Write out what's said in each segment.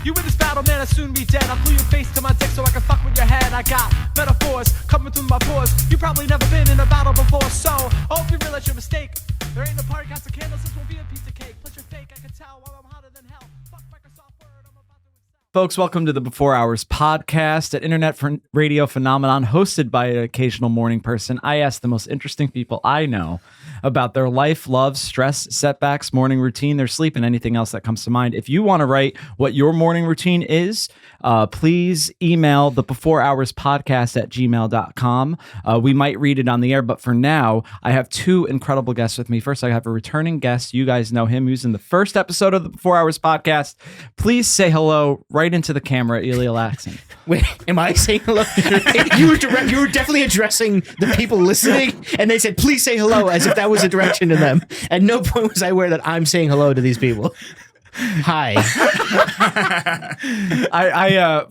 You in this battle, man, I'll soon be dead. I'll glue your face to my dick so I can fuck with your head. I got metaphors coming through my pores. You probably never been in a battle before, so I hope you realize your mistake. There ain't no party, got some candles, this will be a piece of cake. Plus you're fake, I can tell while I'm hotter than hell. Fuck Microsoft Word, I'm about to accept. Folks, welcome to the Before Hours podcast, an internet radio phenomenon hosted by an occasional morning person. I ask the most interesting people I know about their life, love, stress, setbacks, morning routine, their sleep, and anything else that comes to mind. If you want to write what your morning routine is, please email the Before Hours podcast at gmail.com. We might read it on the air, but for now, I have two incredible guests with me. First, I have a returning guest. You guys know him. He was in the first episode of the Before Hours podcast. Please say hello right into the camera, Ilya Laksin. Wait, am I saying hello? You were definitely addressing the people listening, and they said, please say hello, as if that was a direction to them. At no point was I aware that I'm saying hello to these people. Hi.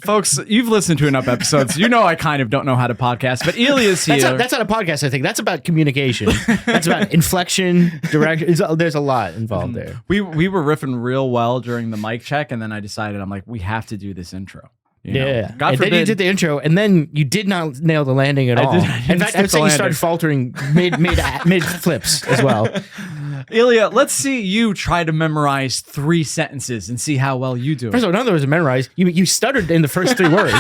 Folks, you've listened to enough episodes. You know I kind of don't know how to podcast, but Ilya's here. That's not a podcast, I think. That's about communication. That's about inflection, direction. There's a lot involved there. We were riffing real well during the mic check, and then I decided, I'm like, we have to do this intro. You know? Yeah. God and forbid. then you did the intro, and then you did not nail the landing at all. I In fact, I would say you started faltering mid flips as well. Ilya, let's see you try to memorize 3 sentences and see how well you do it. First of all, none of those are memorized. You stuttered in the first 3 words.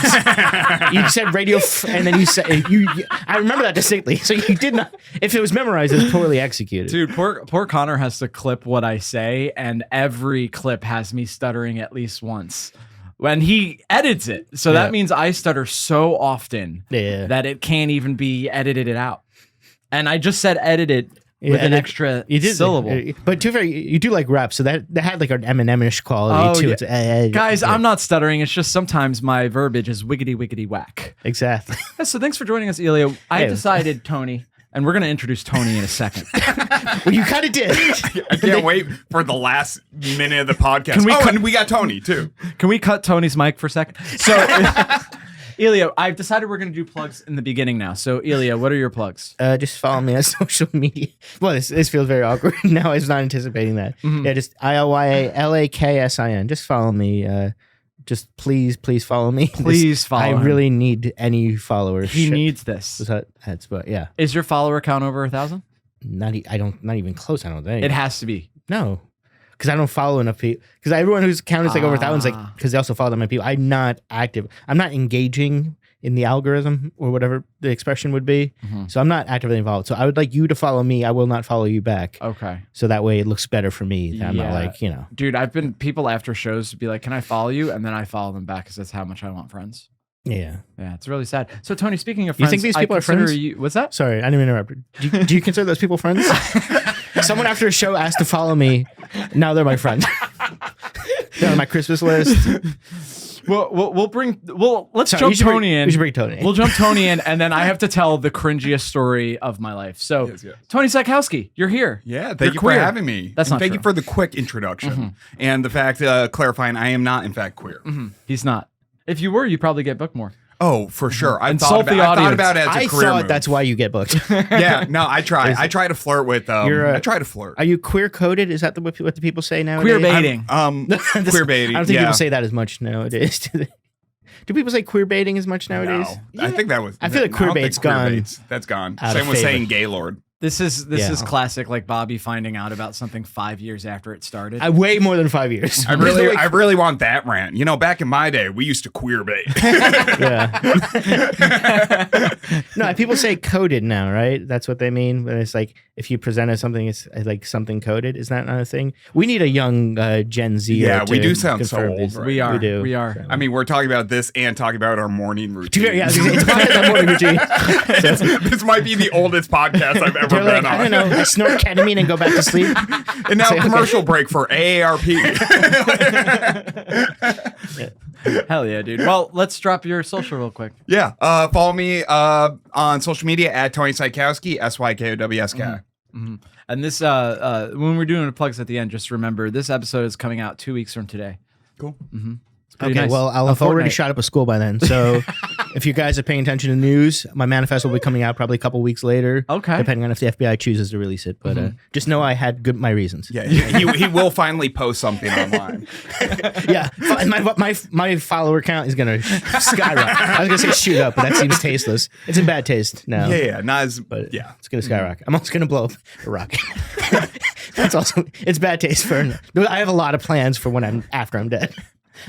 You said radio, and then you said I remember that distinctly. So you did not. If it was memorized, it was poorly executed. Dude, poor Connor has to clip what I say, and every clip has me stuttering at least once. When he edits it, so that means I stutter so often that it can't even be edited out. And I just said edited with an extra syllable. But to be fair, you do like rap, so that had like an Eminem-ish quality to it. Guys, I'm not stuttering. It's just sometimes my verbiage is wiggity whack. Exactly. So thanks for joining us, Ilya. I decided, Tony, and we're going to introduce Tony in a second. Well, you kind of did. I can't wait for the last minute of the podcast. And we got Tony, too. Can we cut Tony's mic for a second? So, Ilya, I've decided we're going to do plugs in the beginning now. So, Ilya, what are your plugs? Just follow me on social media. Well, this feels very awkward. Now I was not anticipating that. Mm-hmm. Yeah, just ILYALAKSIN. Just follow me. Just please follow me. Please follow him. I really need any followers. He needs this. But yeah. Is your follower count over 1,000? Not even close. I don't think it has to be. No, because I don't follow enough people. Because everyone who's counted like over 1,000 is like because they also follow that many people. I'm not active. I'm not engaging in the algorithm or whatever the expression would be. Mm-hmm. So I'm not actively involved. So I would like you to follow me. I will not follow you back. Okay. So that way it looks better for me. I'm not like, Dude, I've been people after shows to be like, can I follow you? And then I follow them back because that's how much I want friends. Yeah. Yeah, it's really sad. So Tony, speaking of friends, you think these people are friends? What's that? Sorry, I didn't interrupt. Do you consider those people friends? Someone after a show asked to follow me. Now they're my friend. They're on my Christmas list. Let's jump Tony in. We should bring Tony in. We'll jump Tony in, and then I have to tell the cringiest story of my life. So, yes. Tony Sykowski, you're here. Yeah, thank you for having me. Thank you for the quick introduction and the fact clarifying I am not in fact queer. Mm-hmm. He's not. If you were, you'd probably get booked more. Oh, for sure. I thought about it as a career move. That's why you get booked. Yeah, no, I try. I try to flirt with I try to flirt. Are you queer coded? Is that what the people say nowadays? Queer baiting. Queer baiting. I don't think people say that as much nowadays. Do people say queer baiting as much nowadays? No. I think that was. I feel like queer bait's gone. That's gone. Same with saying gaylord. This is classic, like Bobby finding out about something 5 years after it started. Way more than 5 years. I really want that rant. You know, back in my day, we used to queer bait. Yeah. No, people say coded now, right? That's what they mean. When it's like if you present as something, it's like something coded. Is that not a thing? We need a young Gen Z. Yeah, we do sound so old. Right? We are. We do. We are. I mean, we're talking about this and talking about our morning routine. Yeah, it's my morning routine. This might be the oldest podcast I've ever been on. I don't know. I snort ketamine and go back to sleep. And now commercial break for AARP. Hell yeah, dude. Well, let's drop your social real quick. Yeah. Follow me on social media at Tony Sykowski, SYKOWSK. Mm-hmm. And this, when we're doing the plugs at the end, just remember this episode is coming out 2 weeks from today. Cool. Mm-hmm. pretty Okay, nice. well, I'll A have already fortnight. shot up a school by then. So if you guys are paying attention to news, my manifest will be coming out probably a couple weeks later. Okay. Depending on if the FBI chooses to release it. But just know I had my reasons. Yeah, he will finally post something online. Yeah. My follower count is going to skyrocket. I was going to say shoot up, but that seems tasteless. It's in bad taste now. Yeah, not as. But Yeah, it's going to skyrocket. I'm also going to blow up a rocket. That's also, it's bad taste for, I have a lot of plans for after I'm dead.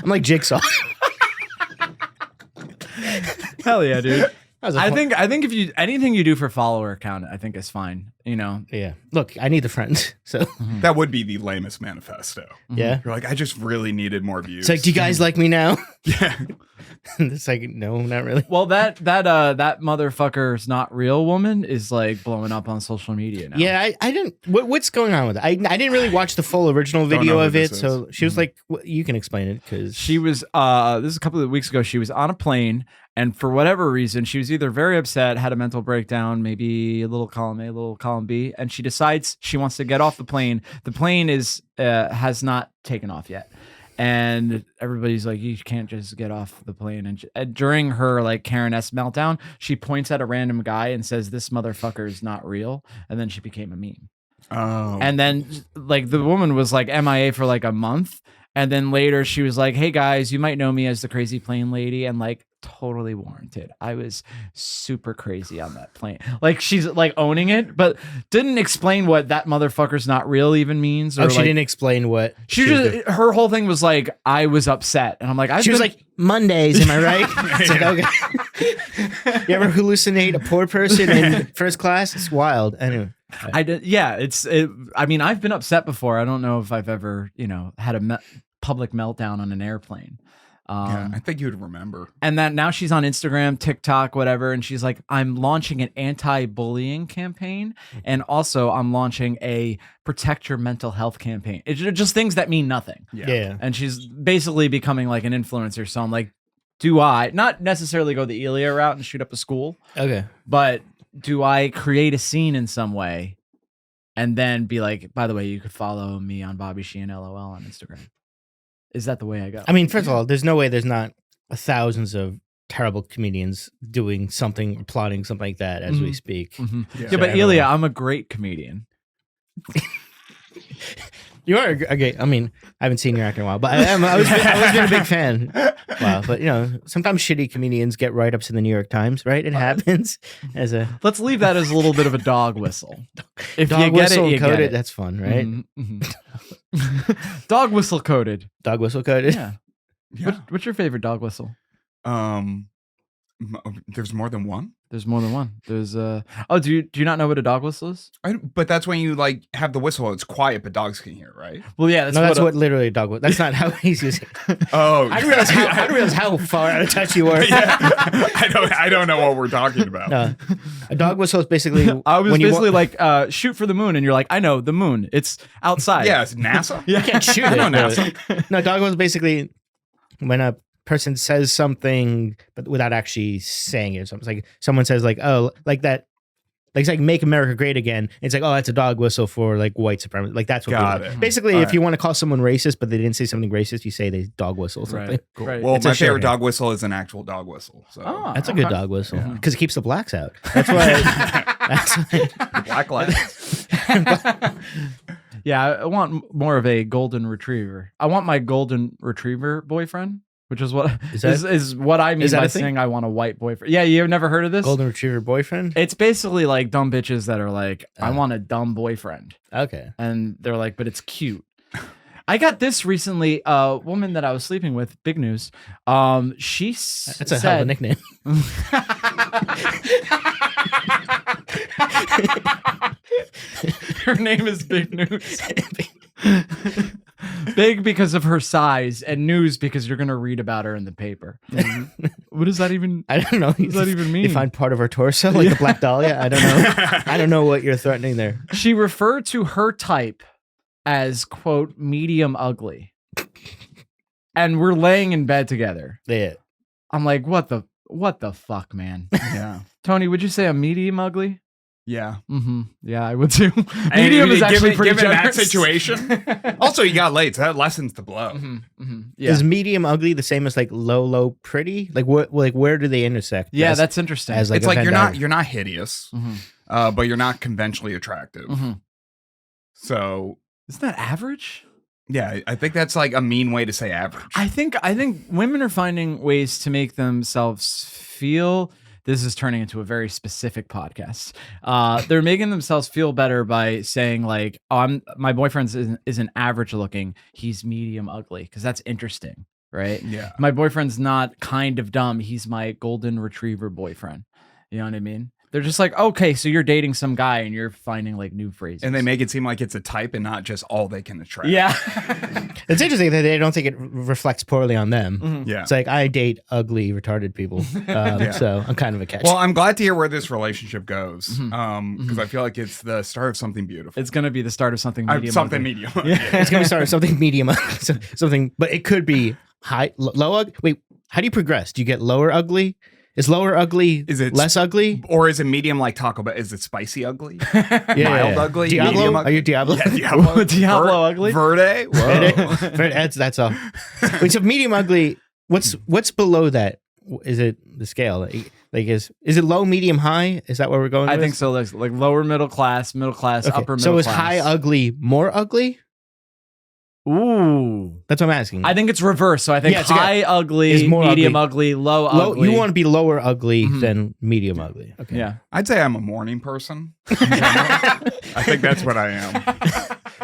I'm like Jigsaw. Hell yeah, dude. I fun- think if you anything you do for follower count, I think is fine. You know. Yeah. Look, I need the friends. So that would be the lamest manifesto. yeah. You're like, I just really needed more views. It's like, do you guys like me now? Yeah. It's like, no, not really. Well, that motherfucker's not real woman is like blowing up on social media now. Yeah, I didn't. What's going on with it? I didn't really watch the full original Don't video know who of it. this So she was like, you can explain it because She was this is a couple of weeks ago. She was on a plane, and for whatever reason, she was either very upset, had a mental breakdown, maybe a little column A, a little column B, and she decides she wants to get off the plane. The plane has not taken off yet. And everybody's like, you can't just get off the plane. And during her like Karen-esque meltdown, she points at a random guy and says, "This motherfucker is not real." And then she became a meme. Oh. And then like the woman was like MIA for like a month. And then later she was like, "Hey guys, you might know me as the crazy plane lady." And like totally warranted. I was super crazy on that plane. Like she's like owning it, but didn't explain what that motherfucker's not real even means. Or she like, didn't explain what she was just doing. her whole thing was like, I was upset. And I'm like, She was like, Mondays, am I right? It's like, okay. You ever hallucinate a poor person in first class? It's wild. Anyway. I did. Yeah. I mean, I've been upset before. I don't know if I've ever, had a public meltdown on an airplane. Yeah, I think you'd remember. And then now she's on Instagram, TikTok, whatever. And she's like, I'm launching an anti-bullying campaign. And also I'm launching a protect your mental health campaign. It's just things that mean nothing. Yeah. And she's basically becoming like an influencer. So I'm like, do I not necessarily go the Ilya route and shoot up a school, Okay. but do I create a scene in some way and then be like, by the way, you could follow me on Bobby Sheehan LOL on Instagram? Is that the way I go? I mean, first of all, there's no way there's not thousands of terrible comedians doing something, plotting something like that as we speak. Mhm. Yeah. Yeah, but Ilya, I'm a great comedian. You are okay. I mean, I haven't seen your act in a while, but I was been a big fan. Wow, but sometimes shitty comedians get write-ups in the New York Times, right? It happens as a Let's leave that as a little bit of a dog whistle. If dog you get whistle it, you coded. get it. That's fun, right? Mhm, mhm. Dog whistle coded. Dog whistle coded. Yeah. Yeah. What's your favorite dog whistle? There's more than one. There's more than one. There's do you not know what a dog whistle is? But that's when you like have the whistle. It's quiet, but dogs can hear, right? Well, yeah, That's what literally a dog whistle. That's not how he's using it. Oh, I didn't realize how far out of touch you were. yeah. I don't know what we're talking about. No. A dog whistle is basically I was when you basically like shoot for the moon, and you're like, I know the moon. It's outside. Yeah, it's NASA. you can't shoot I it. know but- NASA. No, dog whistle is basically when a person says something but without actually saying it. So it's like someone says like, oh, like that. Like it's like "Make America Great Again." It's like, oh, that's a dog whistle for like white supremacy. Like that's what. Got people- it. Basically, All if right. you want to call someone racist, but they didn't say something racist, you say they dog whistle something. Right. Right. Well, It's my a favorite shorthand. dog whistle is an actual dog whistle. So Oh. That's a Okay. good dog whistle because it keeps the blacks out. That's why. That's why Black lights. Yeah, I want more of a golden retriever. I want my golden retriever boyfriend, which is what is what I mean is that by a thing? saying I want a white boyfriend. Yeah, you've never heard of this? golden retriever boyfriend. It's basically like dumb bitches that are like, I want a dumb boyfriend. Okay. And they're like, but it's cute. I got this recently. A woman that I was sleeping with, big news. She That's a hell of a nickname. Her name is Big News. Big because of her size, and news because you're gonna read about her in the paper. What does that even? I don't know. What does that even mean? You find part of her torso, like the Black Dahlia. I don't know. I don't know what you're threatening there. She referred to her type as quote medium ugly, and we're laying in bed together. Yeah. I'm like, what the fuck, man? Yeah. Tony, would you say I'm medium ugly? Yeah. Yeah, I would too. Medium is actually pretty given that generous. situation. Also, you got late, so that lessens the blow. Yeah. Is medium ugly the same as like low pretty? Like what? Like where do they intersect? Yeah, that's interesting. As It's a like Venn you're diagram? not hideous, but you're not conventionally attractive. So Isn't that average? yeah, I think that's like a mean way to say average. I think women are finding ways to make themselves feel. This is turning into a very specific podcast. They're making themselves feel better by saying like, "Oh, my boyfriend isn't average looking. He's medium ugly," because that's interesting, right? Yeah. My boyfriend's not kind of dumb. He's my golden retriever boyfriend. You know what I mean? They're just like, okay, so you're dating some guy and you're finding like new phrases. And they make it seem like it's a type and not just all they can attract. Yeah. It's interesting that they don't think it reflects poorly on them. Yeah. It's like I date ugly, retarded people, so I'm kind of a catch. Well, I'm glad to hear where this relationship goes, because I feel like it's the start of something beautiful. It's going to be the start of something medium. Something ugly. medium. It's gonna start with something medium, something, but it could be high, low. Wait, how do you progress? Do you get lower ugly? Is lower ugly? Is it less ugly? Or is it medium like Taco Bell? Is it spicy ugly? Yeah, Mild ugly? Diablo? Medium Are you Diablo? Yeah, Diablo. Diablo ugly? Verde? Whoa. That's all. Wait, so medium ugly. What's below that? Is it the scale? Like is it low, medium, high? Is that where we're going? I with think this? so. Like lower middle class, Okay. upper middle So is class. high ugly more ugly? Ooh. That's what I'm asking. I think it's reverse. So I think Yeah, it's okay. high ugly, Is more medium ugly, low ugly. You want to be lower ugly than medium ugly. Okay. Yeah. I'd say I'm a morning person. in general. I think that's what I am.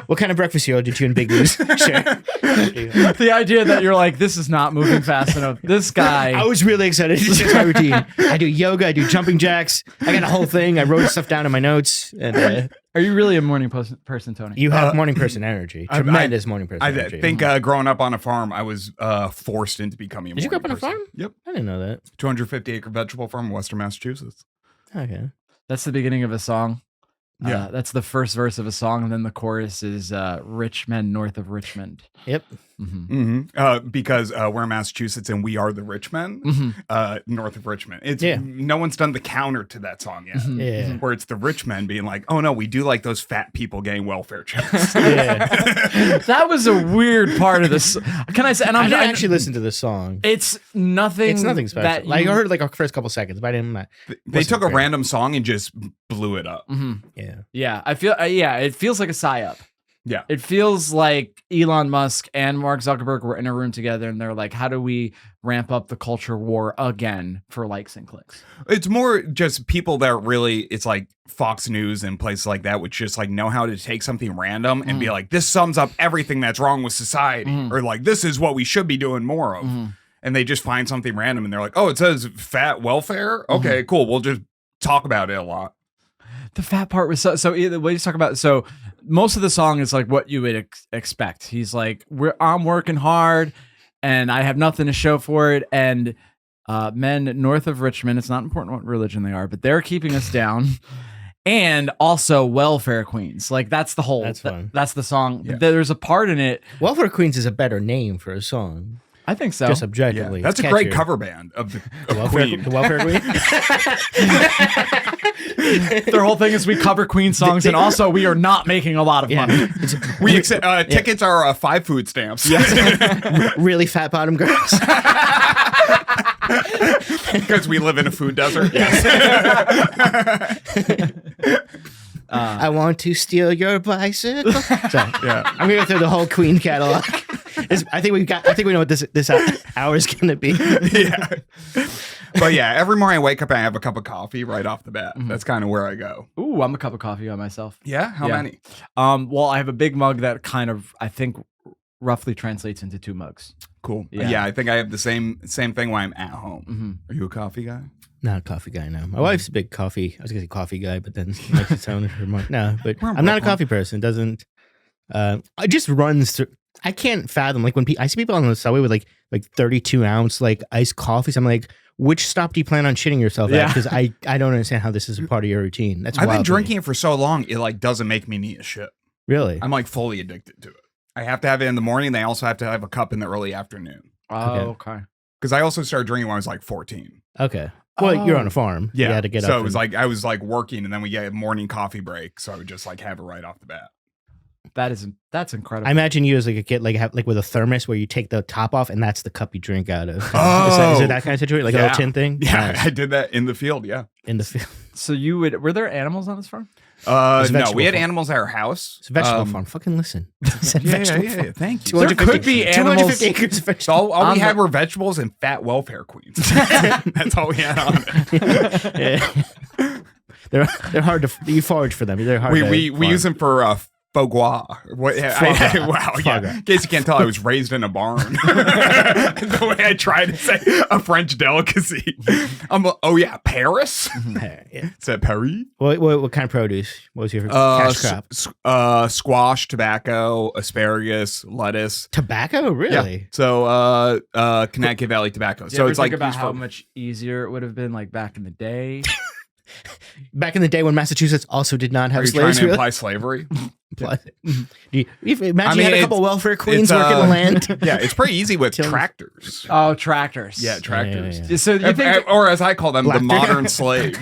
What kind of breakfast did you and Big News share? The idea that you're like, this is not moving fast enough. This guy. I was really excited to share my routine. I do yoga. I do jumping jacks. I got a whole thing. I wrote stuff down in my notes. And Are you really a morning person, Tony? you have morning person energy. Tremendous morning person I energy. think growing up on a farm, I was forced into becoming a Did you grow up on a morning farm? person. Yep. I didn't know that. 250 acre vegetable farm in Western Massachusetts. Okay. That's the beginning of a song. Yeah. That's the first verse of a song, and then the chorus is "Rich men north of Richmond." Yep. Because we're in Massachusetts and we are the rich men north of Richmond. It's no one's done the counter to that song yet. Yeah. Where it's the rich men being like, oh no, we do like those fat people getting welfare checks. Yeah. That was a weird part of this. Can I say? And I I'm didn't not actually listen to this song. It's nothing. It's nothing special. That Like, you- I heard like our first couple seconds, but I didn't. They took a random song and just blew it up. Yeah. Yeah, I feel. It feels like a psyop. Yeah. It feels like Elon Musk and Mark Zuckerberg were in a room together, and they're like, "How do we ramp up the culture war again for likes and clicks?" It's more just people that really, it's like Fox News and places like that, which just like know how to take something random and be like, this sums up everything that's wrong with society, or like, this is what we should be doing more of. And they just find something random and they're like, oh, it says fat welfare. Okay, cool. We'll just talk about it a lot. The fat part was so the way you talk about. So most of the song is like what you would expect. He's like, I'm working hard, and I have nothing to show for it. And men north of Richmond, it's not important what religion they are, but they're keeping us down. And also welfare queens. Like that's the whole. That's fun. That's the song. Yeah. There's a part in it. Welfare Queens is a better name for a song. I think so. Just Yeah, objectively. that's a It's great catchier. cover band of the The welfare, Queen. the welfare Queen. Their whole thing is we cover Queen songs, and also we are not making a lot of money. Yeah. We accept tickets are 5 food stamps. Really fat bottom girls. Because we live in a food desert. I want to steal your bicycle. So, Yeah. I'm gonna go through the whole Queen catalog. I think we know what this hour is gonna be. Yeah. But yeah, every morning I wake up and I have a cup of coffee right off the bat. That's kind of where I go. Ooh, I'm a cup of coffee on myself. Yeah? How Yeah. many? Well, I have a big mug that kind of, I think, roughly translates into 2 mugs. Cool. Yeah. Yeah, I think I have the same thing when I'm at home. Are you a coffee guy? Not a coffee guy, no. My wife's a big coffee. I was gonna say coffee guy, but then it makes it sound no. But We're in I'm not a Brooklyn. coffee person. Doesn't. It just runs through. I can't fathom like when I see people on the subway with like 32-ounce like iced coffees. I'm like, which stop do you plan on shitting yourself at? Yeah. Because I don't understand how this is a part of your routine. That's I've wild been to me. drinking it for so long, it like doesn't make me need a shit. Really? I'm like fully addicted to it. I have to have it in the morning. They also have to have a cup in the early afternoon. Oh, okay. Because I also started drinking when I was like 14. Okay. Well, you're on a farm. Yeah. You had to get up. So it was like I was like working, and then we get a morning coffee break. So I would just like have it right off the bat. That's incredible. I imagine you as like a kid, like with a thermos where you take the top off and that's the cup you drink out of. Oh. Is it that kind of situation? Like a little tin thing? Yeah, Nice. I did that in the field. Yeah. In the field. So were there animals on this farm? It's a No, vegetable we had farm. animals at our house. It's a vegetable farm. Fucking listen. It's a vegetable farm. Thank you. There could be animals. 250 acres of So vegetable. all we had were vegetables and fat welfare queens. That's all we had on it. Yeah. They're hard to. You forage for them. They're hard. We use them for foie gras. Wow. Foie Yeah. gras. In case you can't tell, I was raised in a barn. The way I tried to say a French delicacy. Paris. Yeah. Is that Paris? What kind of produce? What was your cash crop? Squash, tobacco, asparagus, lettuce. Tobacco, really? Yeah. So Connecticut Valley tobacco. Did So you it's ever think like about how much easier it would have been like back in the day. Back in the day when Massachusetts also did not Are have you trying slaves. to imply slavery? Imagine you had a it's- couple welfare queens it's, working the land. Yeah, it's pretty easy with Tilling. tractors. Oh, tractors. Yeah, tractors. Yeah. So you think? Or as I call them, Black the modern slaves.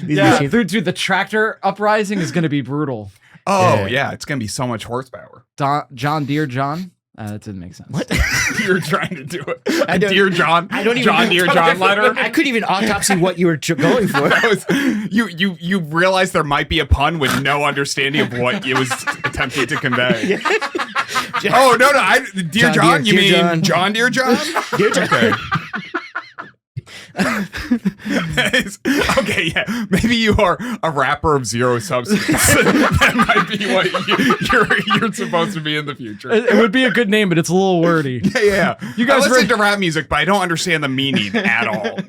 Yeah, dude, the tractor uprising is going to be brutal. Oh, Yeah. yeah, it's going to be so much horsepower. John Deere John. That didn't make sense. What? You're trying to do it. I don't- Dear John. I don't even John Deere John letter. I couldn't even autopsy what you were going for. That was, you realize there might be a pun with no understanding of what it was attempting to convey. Oh, no. Dear John, you Dear mean John Deere John? Dear John. Okay. Okay, yeah. Maybe you are a rapper of zero substance. That might be what you're supposed to be in the future. It would be a good name, but it's a little wordy. Yeah. You guys I listen ready? to rap music, but I don't understand the meaning at all.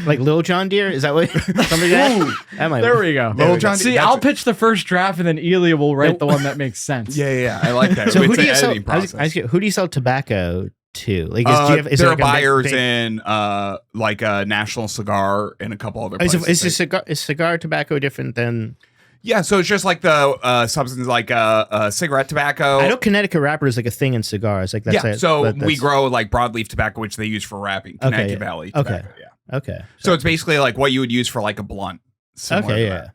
Like Lil John Deere? Is that what somebody that might There we go. Lil John Deere, See, that's I'll it. pitch the first draft, and then Ilya will write the one that makes sense. Yeah. I like that. So It's who do an you sell? editing process. Who do you sell tobacco to? Like, do you have, is there there are like a buyers big- in like a National Cigar and a couple other Is, places. is cigar tobacco different than? Yeah, so it's just like the substance like cigarette tobacco. I know Connecticut wrapper is like a thing in cigars. Like that's Yeah, it, so but we that's- grow like broadleaf tobacco, which they use for wrapping. Connecticut yeah. Valley Okay. tobacco, yeah. Okay. So it's basically like what you would use for like a blunt. Okay. Yeah.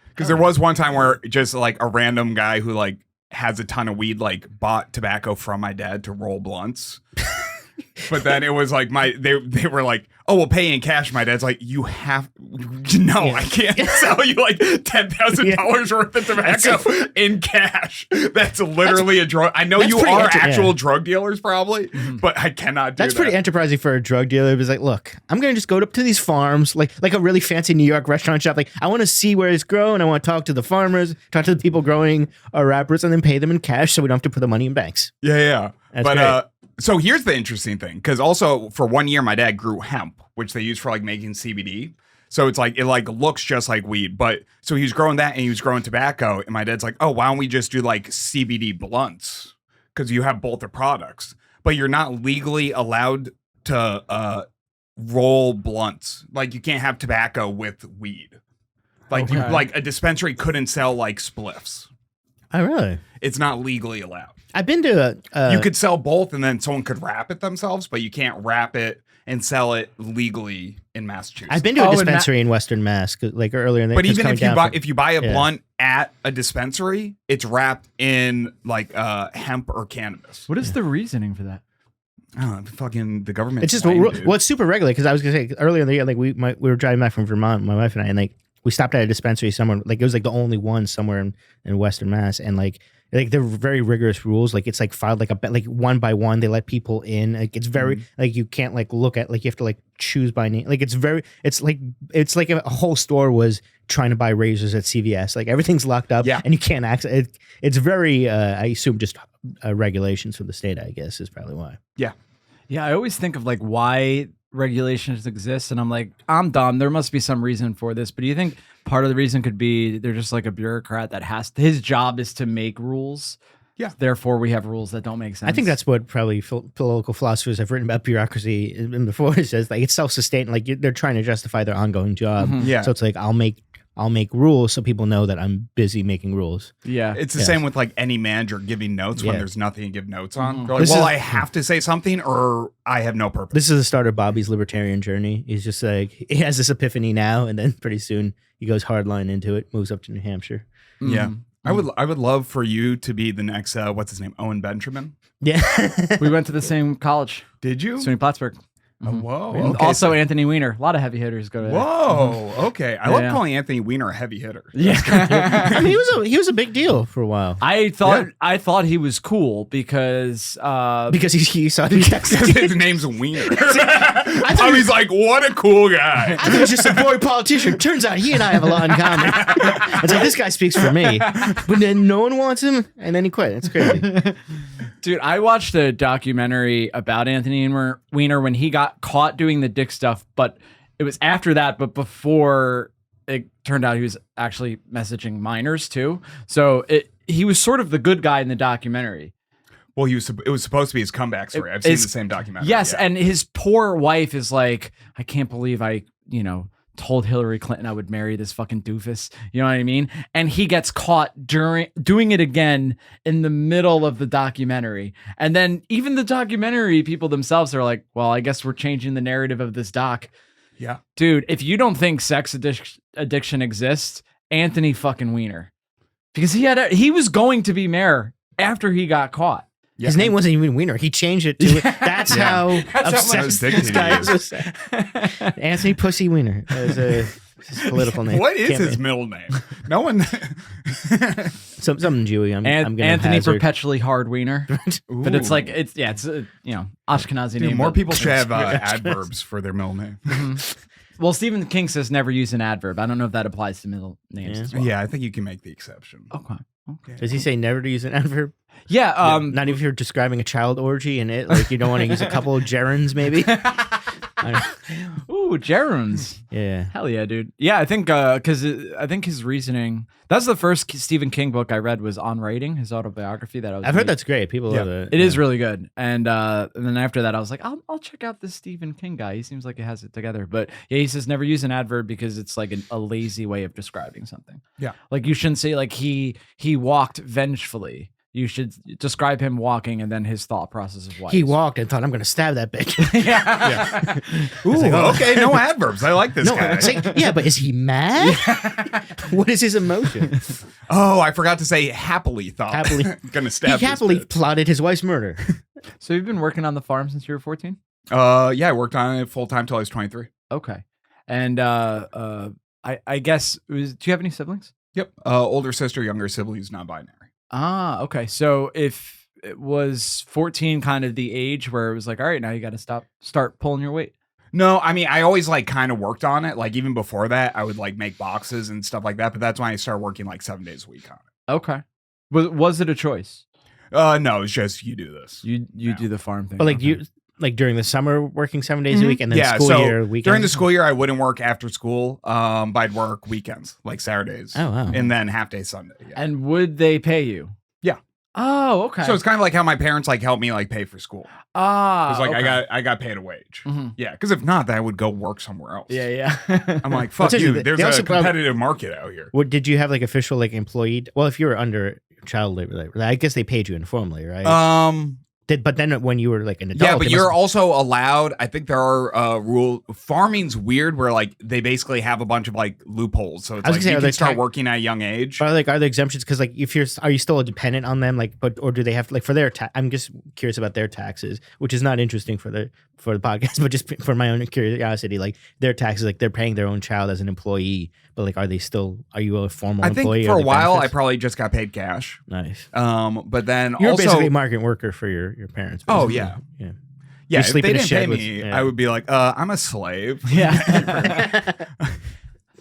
Because there was one time where just like a random guy who like has a ton of weed like bought tobacco from my dad to roll blunts. But then it was like they were like, oh, we'll pay in cash. My dad's like, you have I can't sell you like $10,000 worth of tobacco in cash. That's literally a drug. I know that's you pretty are enter- actual yeah. drug dealers probably, but I cannot do That's that. pretty enterprising for a drug dealer. It was like, look, I'm gonna just go up to these farms, like a really fancy New York restaurant shop. Like, I want to see where it's grown. I want to talk to the farmers, talk to the people growing our wrappers, and then pay them in cash, so we don't have to put the money in banks. Yeah. That's But great. so here's the interesting thing, because also for 1 year my dad grew hemp, which they use for like making CBD. So it's like it like looks just like weed, but so he was growing that and he was growing tobacco, and my dad's like, oh, why don't we just do like CBD blunts? Because you have both the products, but you're not legally allowed to roll blunts. Like you can't have tobacco with weed. Like you Okay. like a dispensary couldn't sell like spliffs. Oh, really? It's not legally allowed. I've been to You could sell both and then someone could wrap it themselves, but you can't wrap it and sell it legally in Massachusetts. I've been to Oh, a and dispensary in Western Mass, 'cause, like earlier in the but just even coming if you down buy from- if you buy a yeah. blunt at a dispensary, it's wrapped in like hemp or cannabis. What is the reasoning for that? Oh, fucking the government. It's just lame, well, dude. it's super regular because I was gonna say earlier in the year, like we were driving back from Vermont, my wife and I, and like we stopped at a dispensary somewhere, like it was like the only one somewhere in Western Mass, and like they're very rigorous rules. Like it's like filed like like one by one. They let people in. Like it's very like you can't like look at like you have to like choose by name. Like it's like a whole store was trying to buy razors at CVS. Like everything's locked up. Yeah. and you can't access it. It's very I assume just regulations from the state. I guess is probably why. Yeah, I always think of like why regulations exist, and I'm like, I'm dumb. There must be some reason for this. But do you think part of the reason could be they're just like a bureaucrat that his job is to make rules? Yeah. Therefore, we have rules that don't make sense. I think that's what probably political philosophers have written about bureaucracy in before. It says like it's self-sustained, like they're trying to justify their ongoing job. Yeah. So it's like I'll make I'll make rules so people know that I'm busy making rules. Yeah. It's the same with like any manager giving notes when there's nothing to give notes on. They're like, This well, is- I have to say something or I have no purpose. This is the start of Bobby's libertarian journey. He's just like, he has this epiphany now, and then pretty soon he goes hardline into it, moves up to New Hampshire. Yeah. I would love for you to be the next, what's his name? Owen Benjamin. Yeah. We went to the same college, Did you? SUNY Plattsburgh. Oh, whoa. And Okay, also so- Anthony Weiner. A lot of heavy hitters go to there. Whoa. Okay. I love Yeah. calling Anthony Weiner a heavy hitter. Yeah. I mean, he was a big deal for a while. I thought he was cool because Because he saw the Texas. His name's Weiner. Tommy's like, what a cool guy. I thought he was just a boring politician. Turns out he and I have a lot in common. It's like, this guy speaks for me. But then no one wants him, and then he quit. It's crazy. dude, I watched a documentary about Anthony Weiner when he got caught doing the dick stuff, but it was after that, but before it turned out he was actually messaging minors too. So he was sort of the good guy in the documentary. Well, it was supposed to be his comeback story. I've seen the same documentary. Yes, yeah. and his poor wife is like, I can't believe I, told Hillary Clinton I would marry this fucking doofus. You know what I mean? And he gets caught doing it again in the middle of the documentary. And then even the documentary people themselves are like, well, I guess we're changing the narrative of this doc. Yeah. Dude, if you don't think sex addiction exists, Anthony fucking Weiner. Because he was going to be mayor after he got caught. His name wasn't even Wiener. He changed it to That's how obsessed addicted this guy he is. Anthony Pussy Wiener is his political name. What is his Campaign. middle name? No one. Something Jewy. I'm gonna Anthony hazard. Perpetually Hard Wiener. But it's like, it's Ashkenazi Dude, name. more but- people should have adverbs for their middle name. Well, Stephen King says never use an adverb. I don't know if that applies to middle names as well. Yeah, I think you can make the exception. Okay. Does he say never to use an adverb? Yeah. Not even if you're describing a child orgy in it, like you don't want to use a couple of gerunds, maybe. Ooh, gerunds. Yeah. Hell yeah, dude. Yeah, I think because I think his reasoning. That's the first Stephen King book I read was On Writing, his autobiography. That I was. I've heard that's great. People love it. It is really good. And then after that, I was like, I'll check out this Stephen King guy. He seems like he has it together. But yeah, he says never use an adverb because it's like a lazy way of describing something. Yeah. Like you shouldn't say like he walked vengefully. You should describe him walking and then his thought process of why He walked and thought, I'm going to stab that bitch. yeah. Ooh, okay, no adverbs. I like this guy. It's like, yeah, but is he mad? What is his emotion? Oh, I forgot to say happily thought. Happily. Gonna stab He happily this bitch. plotted his wife's murder. So you've been working on the farm since you were 14? Yeah, I worked on it full time till I was 23. Okay. And I guess do you have any siblings? Yep. Older sister, younger siblings, non-binary. Ah, okay. So if it was 14 kind of the age where it was like, all right, now you got to start pulling your weight. No, I mean, I always like kind of worked on it. Like even before that, I would like make boxes and stuff like that. But that's when I started working like 7 days a week on it. Okay. Was it a choice? No, it's just you do this. You do the farm thing. But like okay. you, like during the summer, working 7 days a week, and then Yeah, school so year, weekends. during the school year, I wouldn't work after school. But I'd work weekends, like Saturdays. Oh, wow. And then half day Sunday. Yeah. And would they pay you? Yeah. Oh, okay. So it's kind of like how my parents like helped me like pay for school. It's like okay. I got paid a wage. Mhm. Yeah, because if not, then I would go work somewhere else. Yeah. I'm like, fuck That's you. interesting. There's They also a competitive market out here. What did you have like official like employee? Well, if you were under child labor, I guess they paid you informally, right? But then when you were like an adult, Yeah, but they you're must- also allowed. I think there are farming's weird where like they basically have a bunch of like loopholes. So it's I was like gonna say, you are can they start tax- working at a young age. are there exemptions? Because like if are you still dependent on them? Like, or do they have like for their I'm just curious about their taxes, which is not interesting for the podcast, but just for my own curiosity, like their taxes, like they're paying their own child as an employee, but like are you a formal I think employee? for Are a there while benefits? I probably just got paid cash. Nice. But then You're also, basically a migrant worker for your parents. Oh, basically. yeah. Yeah. yeah, you if sleep they in a didn't pay shed with- me, yeah. I would be like, I'm a slave. Yeah.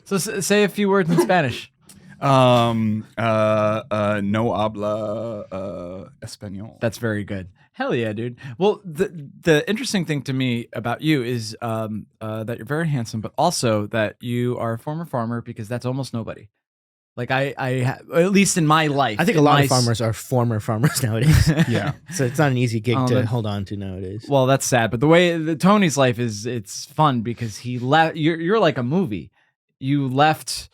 So say a few words in Spanish. No habla español. That's very good. Hell yeah, dude. Well, the interesting thing to me about you is that you're very handsome, but also that you are a former farmer because that's almost nobody. Like at least in my life, I think a in lot my of farmers are former farmers nowadays. Yeah. So it's not an easy gig Oh, to that- hold on to nowadays. Well, that's sad, but the way Tony's life is, it's fun because he left. You're like a movie. You left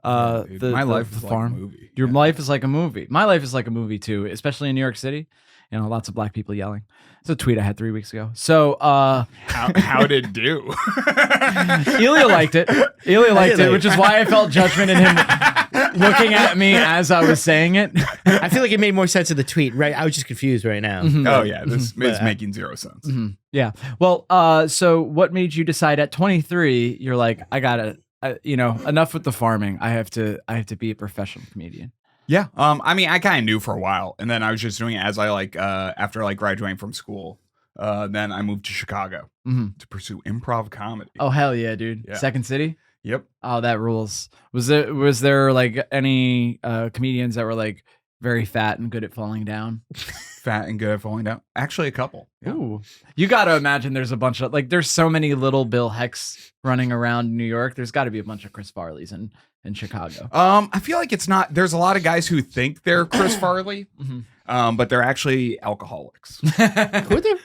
Dude, my life is like a movie. Your life is like a movie. My life is like a movie too, especially in New York City. You know, lots of black people yelling. It's a tweet I had 3 weeks ago. So how did it do? Ilya liked it. Ilya liked it, which is why I felt judgment in him looking at me as I was saying it. I feel like it made more sense of the tweet, right? I was just confused right now. Oh yeah, this is making zero sense. Yeah. Well, so what made you decide at 23? You're like, I gotta, enough with the farming. I have to be a professional comedian. Yeah. I mean, I kind of knew for a while, and then I was just doing it as I after graduating from school. Then I moved to Chicago to pursue improv comedy. Oh hell yeah, dude! Yeah. Second City. Yep. Oh, that rules. Was there like any comedians that were like very fat and good at falling down? Fat and good at falling down. Actually, a couple. Yeah. Ooh, you got to imagine there's a bunch of there's so many little Bill Hicks running around New York. There's got to be a bunch of Chris Farleys in Chicago. I feel like it's not. There's a lot of guys who think they're Chris Farley, but they're actually alcoholics. Are there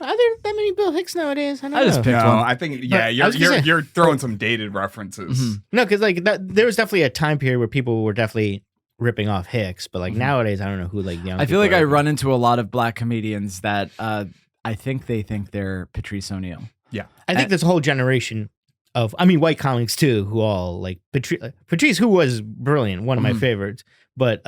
that many Bill Hicks nowadays? I don't I just know. picked No, one. I think you're throwing some dated references. No, because there was definitely a time period where people were definitely ripping off Hicks, but nowadays I don't know who young I feel like people I are. run into a lot of black comedians that I think they think they're Patrice O'Neill. Yeah, I think there's a whole generation of, white comics too, who all like Patrice, who was brilliant, one of my favorites, but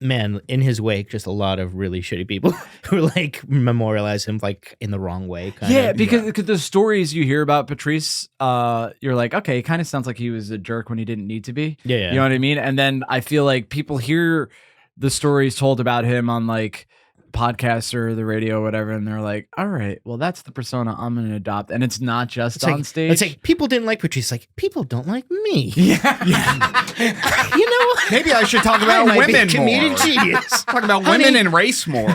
man, in his wake, just a lot of really shitty people who memorialize him in the wrong way. Because the stories you hear about Patrice, you're like, okay, it kind of sounds like he was a jerk when he didn't need to be. Yeah. You know what I mean? And then I feel like people hear the stories told about him on podcasts or the radio or whatever, and they're like, all right, well, that's the persona I'm going to adopt. And it's not just on stage. It's like people didn't like Patrice. People don't like me. Yeah. maybe I should talk about I might be women a comedian more. genius. Talk about women and race more.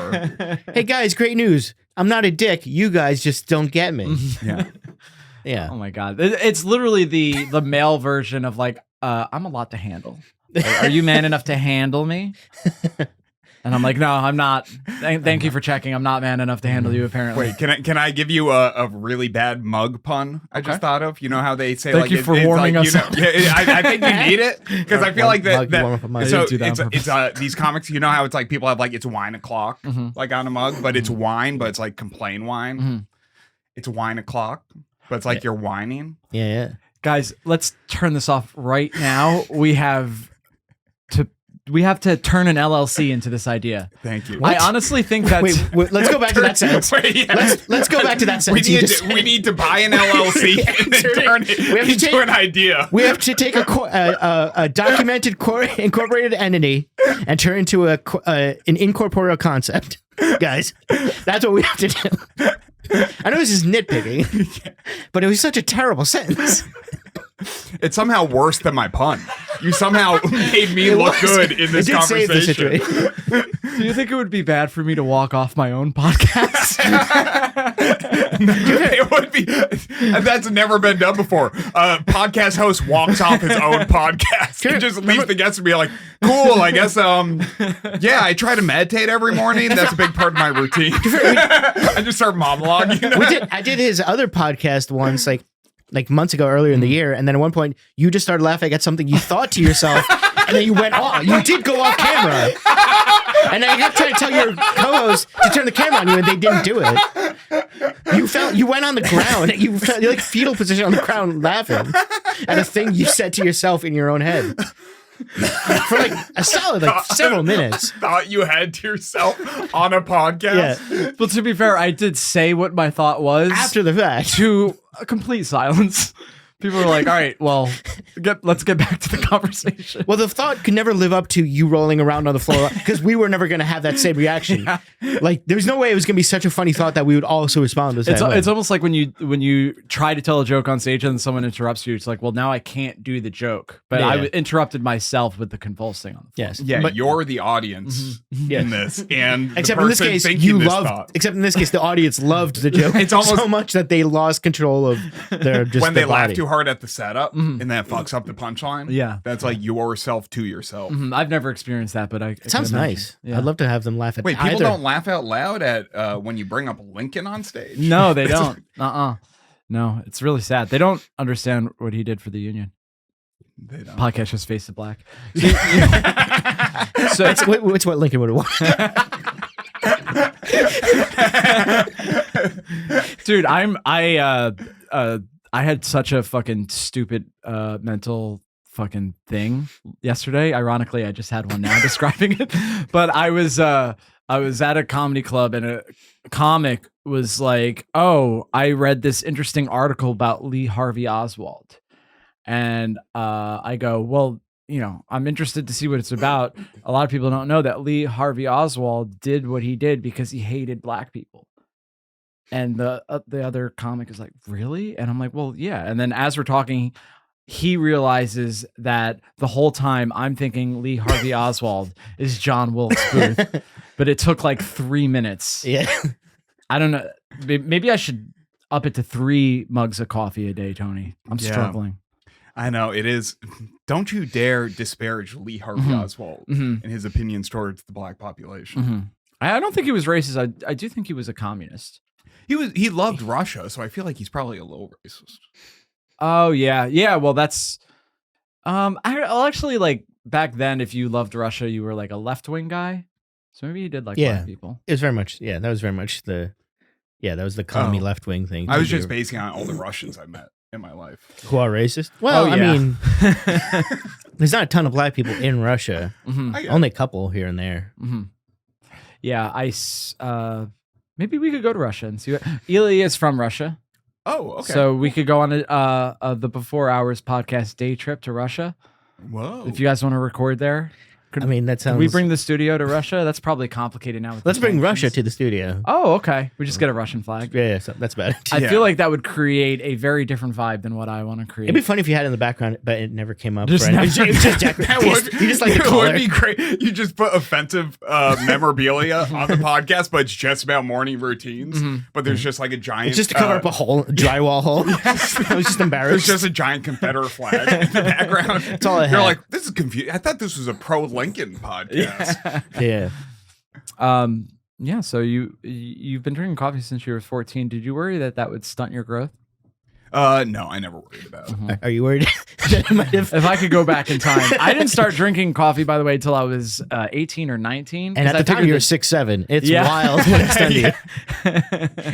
Hey guys, great news. I'm not a dick. You guys just don't get me. Yeah. Yeah. Oh my God. It's literally the male version of I'm a lot to handle. Are you man enough to handle me? And I'm like, no, I'm not. Thank you for checking. I'm not man enough to handle you, apparently. Wait, can I give you a really bad mug pun I just thought of? You know how they say Thank you for warming us up. Yeah, I think you need it because I feel like Mug, you warm up a mug. so I didn't do that on it's these comics. You know how it's people have it's wine o'clock on a mug, but it's wine, but it's complain wine. It's wine o'clock, but it's you're whining. Yeah. Guys, let's turn this off right now. We have to turn an LLC into this idea. Thank you. I honestly think that's... Wait, let's go back to that sentence. Let's go back to that sentence. We need to buy an LLC and then turn it into an idea. We have to take a documented incorporated entity and turn it into an incorporeal concept. Guys, that's what we have to do. I know this is nitpicking, but it was such a terrible sentence. It's somehow worse than my pun. You somehow made me look good in this conversation. Save the situation. Do you think it would be bad for me to walk off my own podcast? It would be. That's never been done before. Podcast host walks off his own podcast and just leaves the guests to be like, cool, I guess, yeah, I try to meditate every morning. That's a big part of my routine. I just start monologuing. I did his other podcast once, like months ago, earlier in the year, and then at one point you just started laughing at something you thought to yourself, and then you went off. You did go off camera, and I kept trying to tell your co-host to turn the camera on you, and they didn't do it. You went on the ground. You're fetal position on the ground, laughing at a thing you said to yourself in your own head. For a solid several minutes. Thought you had to yourself on a podcast. Yeah. But to be fair, I did say what my thought was After the fact. to a complete silence. People were like, all right, well, let's get back to the conversation. Well, the thought could never live up to you rolling around on the floor because we were never going to have that same reaction. Yeah. There's no way it was going to be such a funny thought that we would also respond the same way. It's almost like when you try to tell a joke on stage and someone interrupts you. It's like, well, now I can't do the joke, but Yeah. I interrupted myself with the convulsing on the floor. Yes. Yeah, But- you're the audience in this, and Except the in this person case, thinking this thought. Except in this case, the audience loved the joke. It's almost- so much that they lost control of their when they laugh body. too hard at the setup, and that fucks up the punchline. Yeah. That's yourself to yourself. I've never experienced that, but It sounds nice. Yeah. I'd love to have them laugh at Wait, people either. don't laugh out loud at when you bring up Lincoln on stage? No, they don't. No, it's really sad. They don't understand what he did for the union. They don't. Podcast just Face to Black. So it's what Lincoln would have wanted. Dude, I had such a fucking stupid mental fucking thing yesterday. Ironically, I just had one now describing it. But I was at a comedy club and a comic was like, "Oh, I read this interesting article about Lee Harvey Oswald." And I go, "Well, you know, I'm interested to see what it's about." A lot of people don't know that Lee Harvey Oswald did what he did because he hated black people. And the other comic is like, "Really?" And I'm like, "Well, yeah." And then as we're talking, he realizes that the whole time I'm thinking Lee Harvey Oswald is John Wilkes Booth, but it took like 3 minutes. Yeah. I don't know. Maybe I should up it to 3 mugs of coffee a day, Tony. I'm struggling. I know it is. Don't you dare disparage Lee Harvey Oswald and his opinions towards the black population. I don't think he was racist. I do think he was a communist. He loved Russia, so I feel like he's probably a little racist. Oh yeah. Well, that's I'll actually, like, back then, if you loved Russia, you were like a left-wing guy. So maybe you did like black people. It was very much that was very much that was the commie left-wing thing. I was just basing on all the Russians I met in my life. Who are racist? Well, I mean, there's not a ton of black people in Russia. Only a couple here and there. Yeah, maybe we could go to Russia and see what Ilya is from Russia. Oh, okay. So we could go on the Before Hours podcast day trip to Russia. Whoa. If you guys want to record there. I mean, that sounds. Could we bring the studio to Russia? That's probably complicated now. Let's bring Russia to the studio. Oh, okay. We just get a Russian flag. Yeah, so that's about it. I feel like that would create a very different vibe than what I want to create. It'd be funny if you had it in the background, but it never came up. Just for never- it was just Jack. You just like the it color. would be great. You just put offensive memorabilia on the podcast, but it's just about morning routines. But there's just like a giant. It's just to cover up a hole, drywall hole. I was just embarrassed. There's just a giant Confederate flag in the background. That's all I You're had. like, this is confusing. I thought this was a pro-Lincoln podcast. Yeah. Yeah. So you've been drinking coffee since you were 14. Did you worry that would stunt your growth? No, I never worried about it. Are you worried that it might have? If I could go back in time, I didn't start drinking coffee, by the way, until I was 18 or 19. And at the time you were 6'7". It's wild what it's done to you.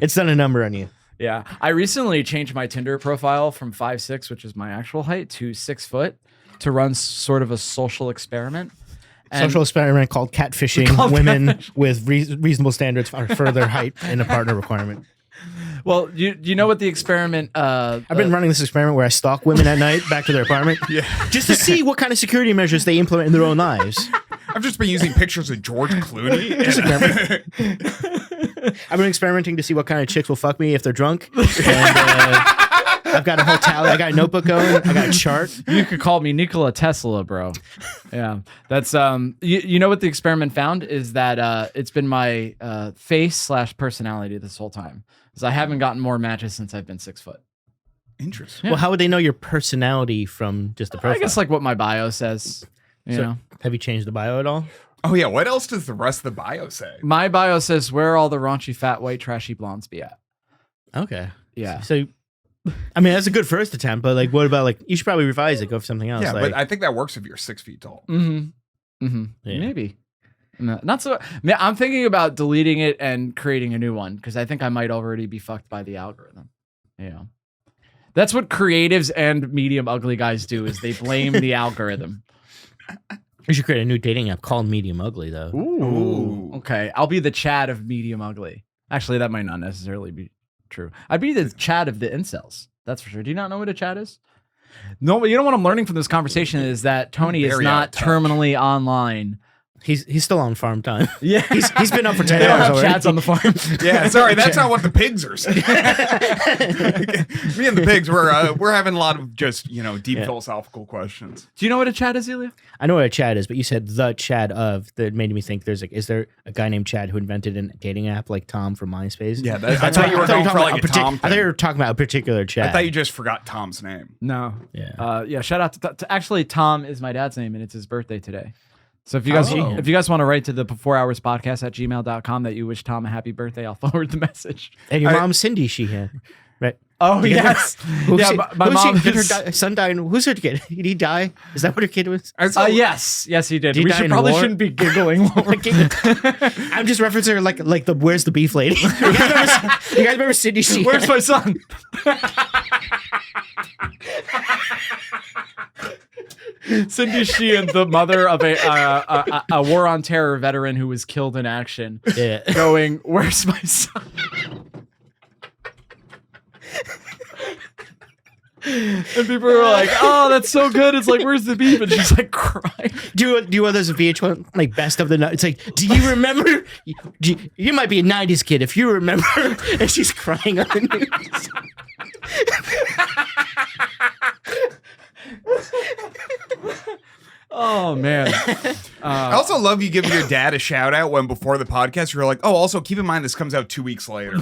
It's done a number on you. Yeah. I recently changed my Tinder profile from 5'6", which is my actual height, to 6 foot to run sort of a social experiment. And Social experiment called catfishing women with reasonable standards for their height and a partner requirement. well, you know what the experiment? I've been running this experiment where I stalk women at night back to their apartment, just to see what kind of security measures they implement in their own lives. I've just been using pictures of George Clooney. I've been experimenting to see what kind of chicks will fuck me if they're drunk. And, I've got a whole tally. I got a notebook going. I got a chart. You could call me Nikola Tesla, bro. Yeah, that's you know what the experiment found is that it's been my face/personality this whole time, because I haven't gotten more matches since I've been 6 foot. Interesting. Well, how would they know your personality from just the profile? I guess like what my bio says. You know, have you changed the bio at all? Oh, yeah. What else does the rest of the bio say? my bio says where all the raunchy, fat, white, trashy blondes be at. Okay. Yeah. So, I mean, that's a good first attempt, but like, what about like, you should probably revise it, go for something else. Yeah, like, but I think that works if you're 6 feet tall. Yeah. Maybe. Not so. I'm thinking about deleting it and creating a new one because I think I might already be fucked by the algorithm. Yeah. That's what creatives and medium ugly guys do, is they blame the algorithm. You should create a new dating app called Medium Ugly, though. Ooh. Okay. I'll be the Chad of medium ugly. Actually, that might not necessarily be true. I'd be the Chad of the incels. That's for sure. Do you not know what a Chad is? No, but you know what I'm learning from this conversation is that Tony is Very not out of touch. terminally online. He's still on farm time. Yeah. He's been up for 10 They don't hours have already. Chads on the farm. Yeah, sorry, that's not what the pigs are saying. Me and the pigs, we're having a lot of just, deep philosophical questions. Do you know what a Chad is, Ilya? I know what a Chad is, but you said the Chad of that made me think is there a guy named Chad who invented a dating app like Tom from MySpace? Yeah, I thought you were going for like a Tom I thought you thing. were talking about a particular Chad. I thought you just forgot Tom's name. No. Yeah. Yeah. Shout out to actually Tom is my dad's name and it's his birthday today. So if you guys want to write to the Before Hours podcast at gmail.com that you wish Tom a happy birthday, I'll forward the message. And your mom, Cindy Sheehan. Right. Oh yes, yeah. My mom. Did her son die? Who's her kid? Did he die? Is that what her kid was? Yes, he did. Did he We die in probably war? shouldn't be giggling. I'm just referencing her like the Where's the Beef lady? You guys remember Cindy Sheehan? Where's my son? Cindy Sheehan, the mother of a war on terror veteran who was killed in action, going, "Where's my son?" And people were like, "Oh, that's so good." It's like, "Where's the beef?" And she's like crying. Do you want those VH1 like best of the night? It's like, do you remember? You might be a '90s kid if you remember. And she's crying on the news. Oh man. I also love you giving your dad a shout out when before the podcast you were like, oh, also keep in mind this comes out 2 weeks later.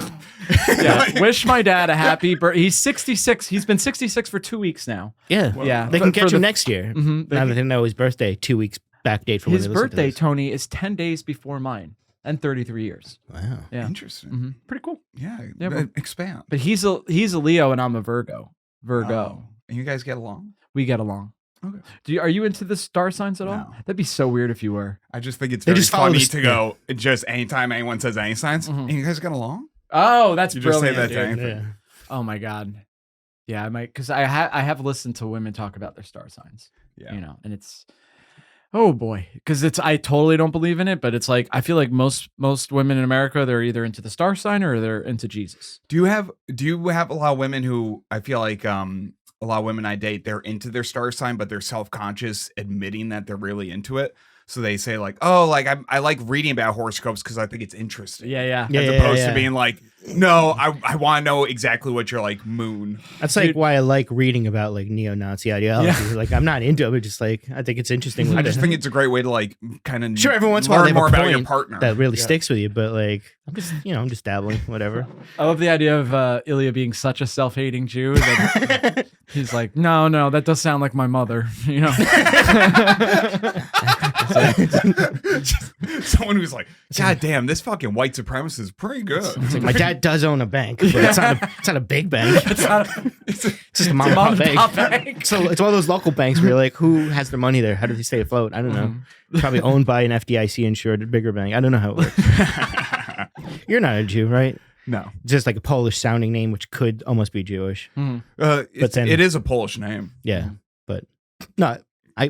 Yeah. Wish my dad a happy birthday. He's 66. He's been 66 for 2 weeks now. Yeah, Yeah. They can catch For him the- next year. Mhm. Now that they know his birthday, 2 weeks back date from His when they listen to birthday, this. Tony, is 10 days before mine and 33 years. Wow. Yeah. Interesting. Pretty cool. Yeah. Yeah, but- Expand. But he's a Leo and I'm a Virgo. Oh. And you guys get along? We get along. Okay. Are you into the star signs at all? No. That'd be so weird if you were. I just think it's They very just follow funny the- to go just anytime anyone says any signs. And you guys get along? Oh, that's You just say brilliant. that to dude. anything. Yeah. Oh my god. Yeah, I might because I have listened to women talk about their star signs. Yeah. You know, and it's oh boy, because I totally don't believe in it, but it's like I feel like most women in America, they're either into the star sign or they're into Jesus. Do you have a lot of women who I feel like a lot of women I date, they're into their star sign, but they're self-conscious admitting that they're really into it. So they say like, oh, like I like reading about horoscopes because I think it's interesting. Yeah. As opposed to being like, no, I want to know exactly what your like moon. That's like why I like reading about like neo-Nazi ideology. Yeah. Like I'm not into it, but just like I think it's interesting. I just think it's a great way to like kind of sure every once in a while learn they have more a about point your partner. that really sticks with you, but like I'm just dabbling, whatever. I love the idea of Ilya being such a self-hating Jew that he's like, no, that does sound like my mother, you know. Someone who's like, God damn, this fucking white supremacist is pretty good. It's like my dad does own a bank, but it's not a big bank. It's just a mom and pop bank. So it's one of those local banks where you're like, who has their money there? How do they stay afloat? I don't know. Probably owned by an FDIC insured bigger bank. I don't know how it works. You're not a Jew, right? No. Just like a Polish sounding name, which could almost be Jewish. It is a Polish name. Yeah, but no,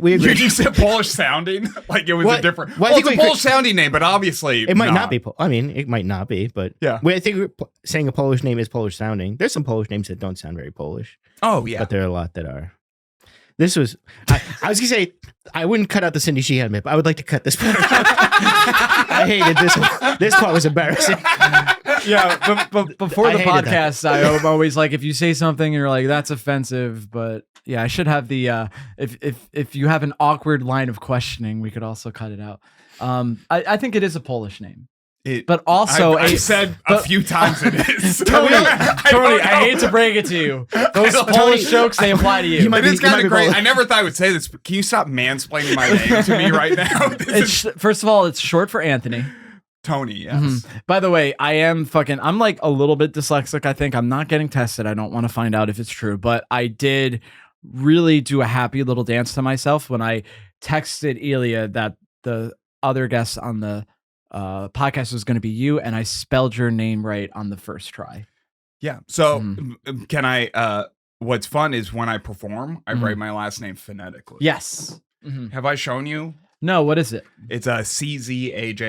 we agree. You said Polish sounding like it was What? a different. Well, I Well, think it's a we Polish sounding name, but obviously It might not be. I mean, it might not be, but Yeah. I think saying a Polish name is Polish sounding. There's some Polish names that don't sound very Polish, Oh yeah. but there are a lot that are. This was. I was gonna say I wouldn't cut out the Cindy Sheehan bit, but I would like to cut this part. I hated this one. This part was embarrassing. Yeah, but before I the hated that. podcast, I'm always like, if you say something and you're like, that's offensive, but yeah, I should have the if you have an awkward line of questioning, we could also cut it out. I think it is a Polish name, but also I've said a few times it is. Tony, I I hate to break it to you. Those Polish jokes, they apply to you. You might It is be- you might kind be of great. Polish. I never thought I would say this, but can you stop mansplaining my name to me right now? First of all, it's short for Anthony. Tony, yes. By the way, I'm like a little bit dyslexic, I think. I'm not getting tested. I don't want to find out if it's true, but I did really do a happy little dance to myself when I texted Ilya that the other guest on the podcast was going to be you, and I spelled your name right on the first try. Yeah. So can I, what's fun is when I perform, I write my last name phonetically. Yes. Have I shown you? No, what is it? It's a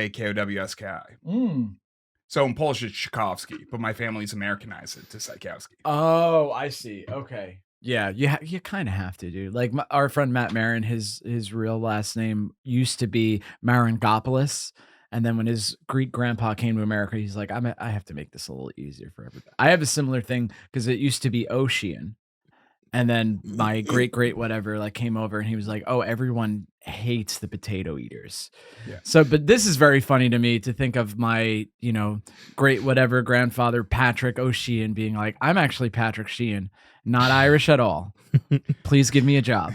CZAJKOWSKI. So in Polish, it's Sykowski, but my family's Americanized it to Sykowski. Oh, I see. Okay. Yeah, you kind of have to, dude. Like our friend Matt Marin, his real last name used to be Marangopoulos, and then when his Greek grandpa came to America, he's like, I have to make this a little easier for everybody. I have a similar thing because it used to be Ocean, and then my great whatever like came over, and he was like, oh, everyone hates the potato eaters. Yeah. So, but this is very funny to me to think of my, great whatever grandfather Patrick O'Sheehan being like, I'm actually Patrick Sheehan, not Irish at all. Please give me a job.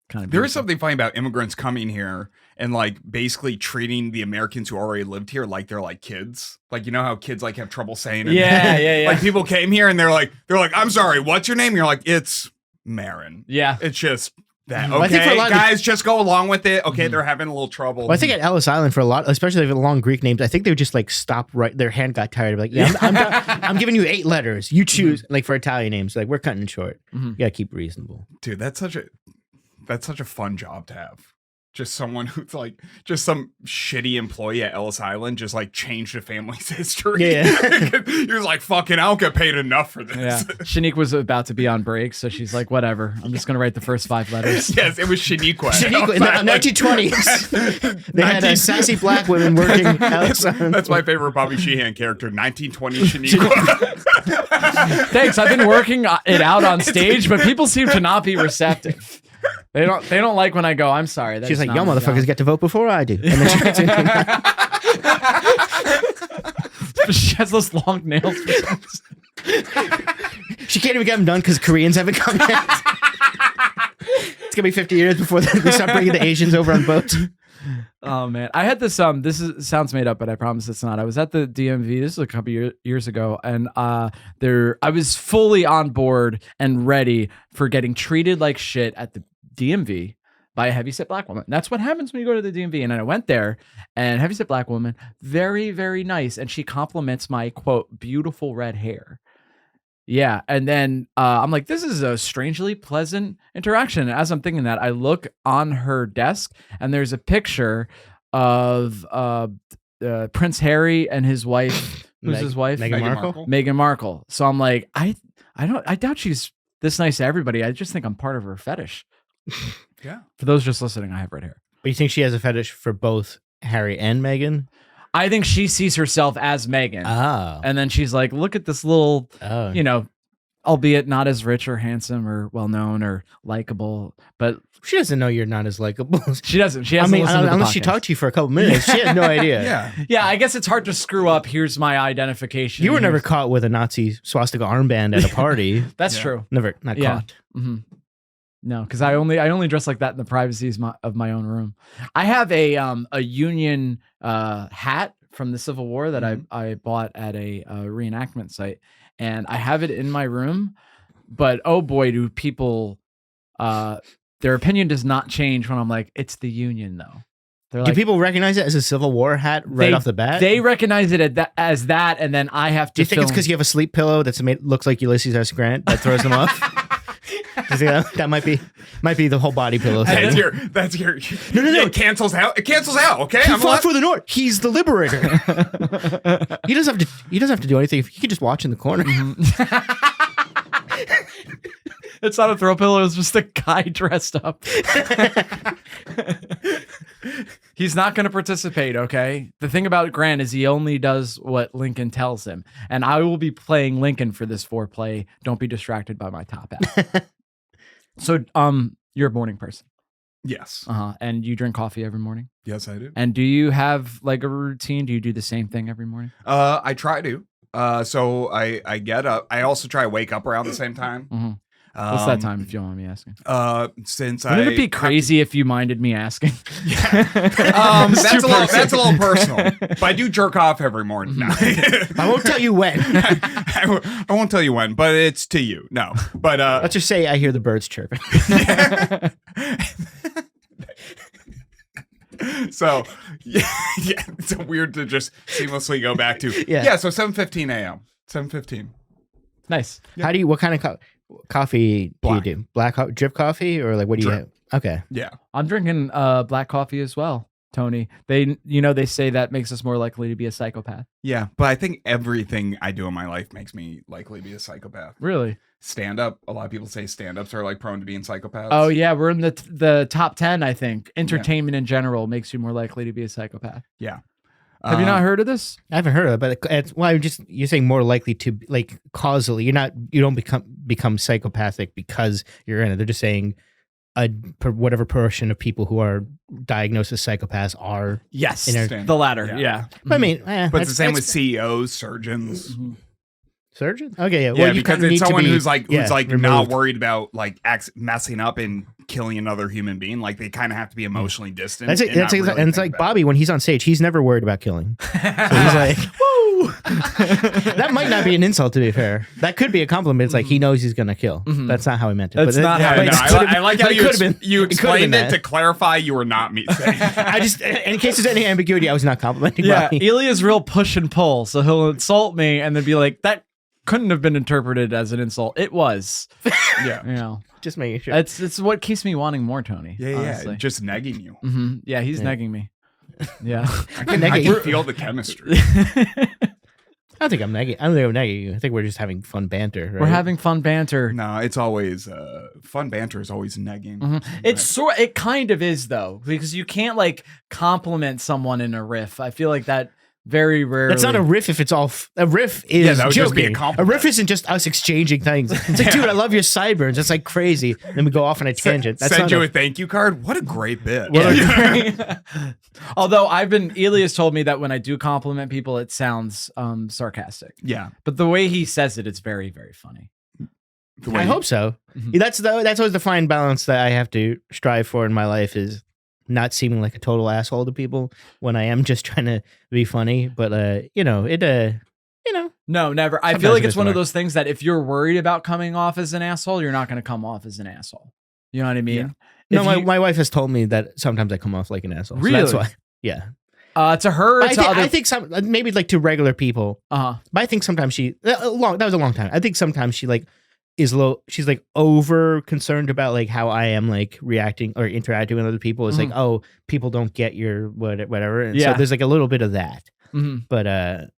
Kind of There is something funny about immigrants coming here and like basically treating the Americans who already lived here like they're like kids. Like, you know how kids like have trouble saying it? Yeah. Like people came here and they're like, I'm sorry, what's your name? And you're like, it's Marin. Yeah. It's just that. Well, I think for a Okay, lot of- guys, just go along with it. Okay, they're having a little trouble. Well, I think at Ellis Island for a lot, especially if long Greek names, I think they would just like stop right. Their hand got tired of like, yeah, I'm giving you 8 letters. You choose. Like for Italian names, like we're cutting it short. You gotta keep reasonable. Dude, that's such a fun job to have. Just someone who's like, just some shitty employee at Ellis Island just like changed a family's history. Yeah. He was like, fucking, I don't get paid enough for this. Yeah. Shanique was about to be on break, so she's like, whatever. I'm just going to write the first 5 letters. Yes, it was Shaniqua. Shaniqua, in the 1920s, they had sassy black women working Ellis Island. That's my favorite Bobby Sheehan character, 1920 Shaniqua. Thanks. I've been working it out on stage, but people seem to not be receptive. They don't like when I go, I'm sorry. She's like, y'all motherfuckers get to vote before I do. And then she gets in. She has those long nails. She can't even get them done because Koreans haven't come yet. It's gonna be 50 years before they start bringing the Asians over on boats. Oh man, I had this. Sounds made up, but I promise it's not. I was at the DMV. This was a couple years ago, and I was fully on board and ready for getting treated like shit at the DMV by a heavyset black woman. That's what happens when you go to the DMV. And I went there, and heavyset black woman, very, very nice, and she compliments my quote beautiful red hair. Yeah, and then I'm like, this is a strangely pleasant interaction. And as I'm thinking that, I look on her desk, and there's a picture of Prince Harry and his wife. Who's his wife? Meghan Markle. Meghan Markle. So I'm like, I doubt she's this nice to everybody. I just think I'm part of her fetish. Yeah. For those just listening, I have red hair. But you think she has a fetish for both Harry and Meghan? I think she sees herself as Meghan. Oh. And then she's like, look at this little, you know, albeit not as rich or handsome or well-known or likable, but She doesn't know you're not as likable. she doesn't. She hasn't listened to the unless she podcast. talked to you for a couple minutes, she has no idea. Yeah. Yeah, I guess it's hard to screw up. Here's my identification. You were never caught with a Nazi swastika armband at a party. That's true. Never, not caught. Mm-hmm. No, because I only dress like that in the privacies of my own room. I have a Union hat from the Civil War that I bought at a reenactment site, and I have it in my room. But oh boy, do people their opinion does not change when I'm like, it's the Union though. They're Do like, people recognize it as a Civil War hat right off the bat? They recognize it as that, and then I have to. Do you think it's because you have a sleep pillow that's looks like Ulysses S. Grant that throws them off? That might be the whole body pillow thing. That's your. No. It cancels out. It cancels out. Okay. He fought for the North. He's the liberator. He doesn't have to do anything. He can just watch in the corner. It's not a throw pillow. It's just a guy dressed up. He's not going to participate, okay? The thing about Grant is he only does what Lincoln tells him. And I will be playing Lincoln for this foreplay. Don't be distracted by my top hat. So, you're a morning person. Yes. And you drink coffee every morning? Yes, I do. And do you have like a routine? Do you do the same thing every morning? I try to. So I get up. I also try to wake up around the same time. Mm-hmm. What's that time, if you don't mind me asking? Wouldn't it be crazy if you minded me asking? That's a little personal. But I do jerk off every morning. No. I won't tell you when. I won't tell you when, but it's to you. No, but let's just say I hear the birds chirping. So yeah, it's weird to just seamlessly go back to. Yeah, so 7:15 a.m. 7:15. Nice. How do you? What kind of coffee do you do? Black drip coffee or like what do you have? Okay. Yeah, I'm drinking black coffee as well, Tony. They say that makes us more likely to be a psychopath. yeah, but I think everything I do in my life makes me likely to be a psychopath. Really? Stand up. A lot of people say stand-ups are like prone to being psychopaths. Oh yeah, we're in the top 10. I think entertainment in general makes you more likely to be a psychopath. Yeah. Have you not heard of this? I haven't heard of it, but it's you're saying more likely to like causally. You don't become psychopathic because you're in it. They're just saying whatever portion of people who are diagnosed as psychopaths are. Yes, the latter. Yeah. But I mean, but it's the same with CEOs, surgeons. Mm-hmm. Surgeon? Okay, yeah. Yeah, Well, you because kind of it's need someone to be, who's like not removed. worried about like messing up and killing another human being. Like they kind of have to be emotionally distant. That's it. and not really And it's think like about Bobby when he's on stage, he's never worried about killing. So he's like, woo. That might not be an insult, to be fair. That could be a compliment. It's like he knows he's gonna kill. That's not how he meant it. That's not it. how Yeah, it- no, I like how it could've been. you It could've explained been it that. to clarify you were not me saying. I just, in case there's any ambiguity, I was not complimenting Yeah, Bobby. Ilya's real push and pull, so he'll insult me and then be like, "That couldn't have been interpreted as an insult. It was." Yeah. You know, Just making sure. it's what keeps me wanting more Tony. Yeah, honestly. just negging you. Yeah, he's negging me. Yeah. I can Negging. feel the chemistry. I don't think I'm negging. I don't think I'm negging you. I think we're just having fun banter. Right? We're having fun banter. No, it's always fun banter is always negging. It kind of is though, because you can't like compliment someone in a riff. I feel like that very rarely. That's not a riff if it's all. A riff is that would just be a joking. compliment. riff isn't just us exchanging things. It's like, dude, I love your sideburns. It's like crazy. Then we go off on a tangent. That's Send not you a thank you card. What a great bit. Although Ilya's told me that when I do compliment people, it sounds sarcastic. Yeah. But the way he says it, it's very, very funny. The way I you- hope so. That's always the fine balance that I have to strive for in my life is not seeming like a total asshole to people when I am just trying to be funny. But No, never. I Sometimes feel like it it's is one of hard. those things that if you're worried about coming off as an asshole, you're not going to come off as an asshole. You know what I mean? no, If my wife has told me that sometimes I come off like an asshole. So Really? that's why. Yeah. To her, I to think, other. I think some maybe like to regular people. Uh-huh. But I think sometimes that was a long time. I think sometimes she like is low. She's like over concerned about like how I am like reacting or interacting with other people. It's like, oh, people don't get your whatever. And Yeah. so there's like a little bit of that. Mhm. But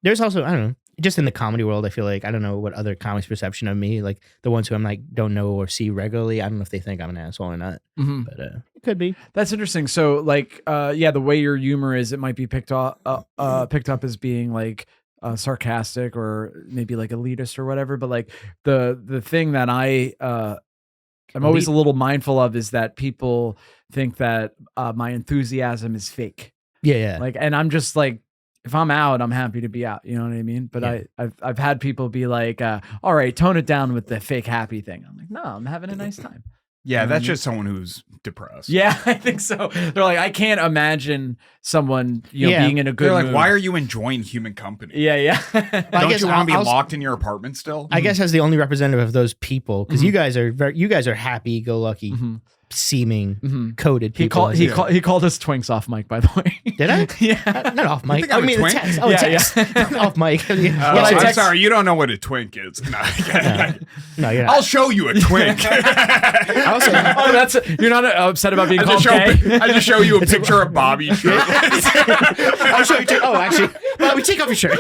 there's also, I don't know, just in the comedy world, I feel like I don't know what other comics' perception of me, like the ones who I'm like don't know or see regularly. I don't know if they think I'm an asshole or not. Mhm. But it could be. That's interesting. So, like, the way your humor is, it might be picked up as being like sarcastic or maybe like elitist or whatever. But like the thing that I'm always a little mindful of is that people think that my enthusiasm is fake. Yeah. Like, and I'm just like, if I'm out, I'm happy to be out. You know what I mean? But Yeah. I've had people be like, all right, tone it down with the fake happy thing. I'm like, no, I'm having a nice time. Yeah, that's just someone who's depressed. Yeah, I think so. They're like, I can't imagine someone, Yeah. being in a good They're like, mood. why are you enjoying human company? Yeah. Don't guess you want to be I'll- locked in your apartment still? I guess as the only representative of those people, because you guys are happy-go-lucky, seeming coded He people. he called us twinks off mic, by the way. Did I? Yeah. Not off mic. think I'm a the twink? text. Oh, Yeah, text. Off mic. Oh, I I'm text- sorry, you don't know what a twink is. No, No, you're I'll not. show you a twink. Also, Oh, that's you're not upset about being I called just, gay? I just show you a picture of Bobby shirtless. I'll show you. Oh, actually, well, we take off your shirt.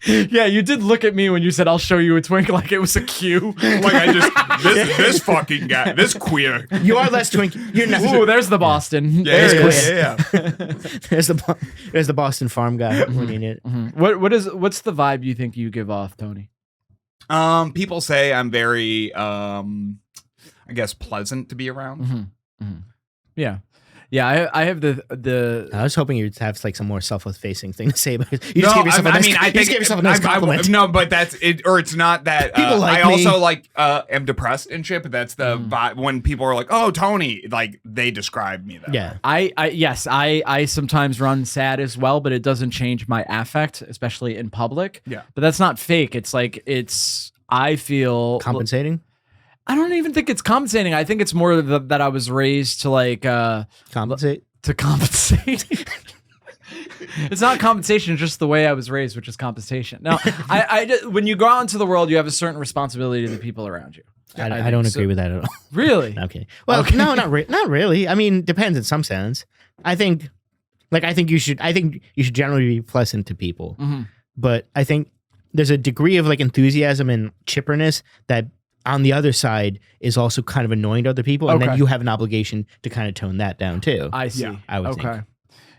Yeah, you did look at me when you said I'll show you a twink like it was a cue. Like I just this fucking guy, this queer. You are less twink. You're not. Ooh, there's the Boston. Yeah, There it is. yeah. There's the Boston farm guy. When you need it. What's the vibe you think you give off, Tony? People say I'm very I guess pleasant to be around. Yeah, I have the I was hoping you'd have like some more self-effacing thing to say, but you just gave yourself a I nice, mean, I you just think gave yourself a nice compliment. no, but that's it, or it's not that. People like I me. also like am depressed and shit. But that's the vibe when people are like, "Oh, Tony," like they describe me that. Yeah. I sometimes run sad as well, but it doesn't change my affect, especially in public. Yeah. But that's not fake. It's like I feel Compensating. I don't even think it's compensating. I think it's more that I was raised to like Compensate. to compensate. It's not compensation, it's just the way I was raised, which is compensation. Now, when you go out into the world, you have a certain responsibility to the people around you. I don't agree with that at all. Really? Okay. Well, no, not really. I mean, depends in some sense. I think you should generally be pleasant to people, but I think there's a degree of like enthusiasm and chipperness that on the other side is also kind of annoying to other people, and then Okay. you have an obligation to kind of tone that down too. I see. Yeah, I would okay. think.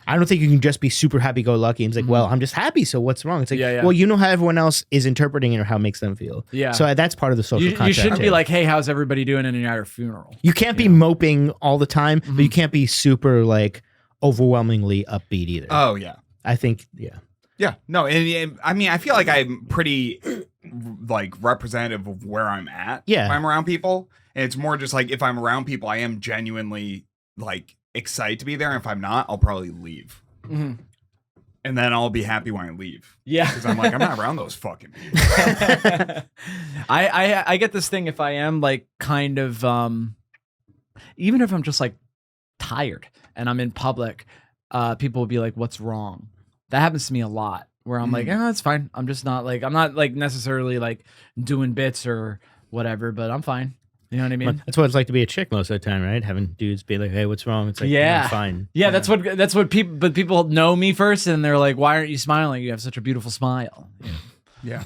I don't think you can just be super happy-go-lucky and it's like, well, I'm just happy, so what's wrong? It's like, Yeah. well, you know how everyone else is interpreting it or how it makes them feel. Yeah. So that's part of the social You contract. shouldn't be too. like, hey, how's everybody doing in your funeral? You can't be moping all the time, but you can't be super like overwhelmingly upbeat either. Oh yeah. I think, yeah. Yeah, no, and I mean, I feel like I'm pretty like representative of where I'm at. Yeah. if I'm around people, and it's more just like if I'm around people, I am genuinely like excited to be there. And if I'm not, I'll probably leave, and then I'll be happy when I leave. Yeah, because I'm like I'm not around those fucking people. I get this thing if I am like kind of even if I'm just like tired and I'm in public, people will be like, "What's wrong?" That happens to me a lot where I'm like, it's fine. I'm just not like, I'm not like necessarily like doing bits or whatever, but I'm fine. You know what I mean? That's what it's like to be a chick most of the time, right? Having dudes be like, "Hey, what's wrong?" It's like, Yeah. I'm fine. Yeah, that's what people, but people know me first and they're like, "Why aren't you smiling? You have such a beautiful smile." Yeah,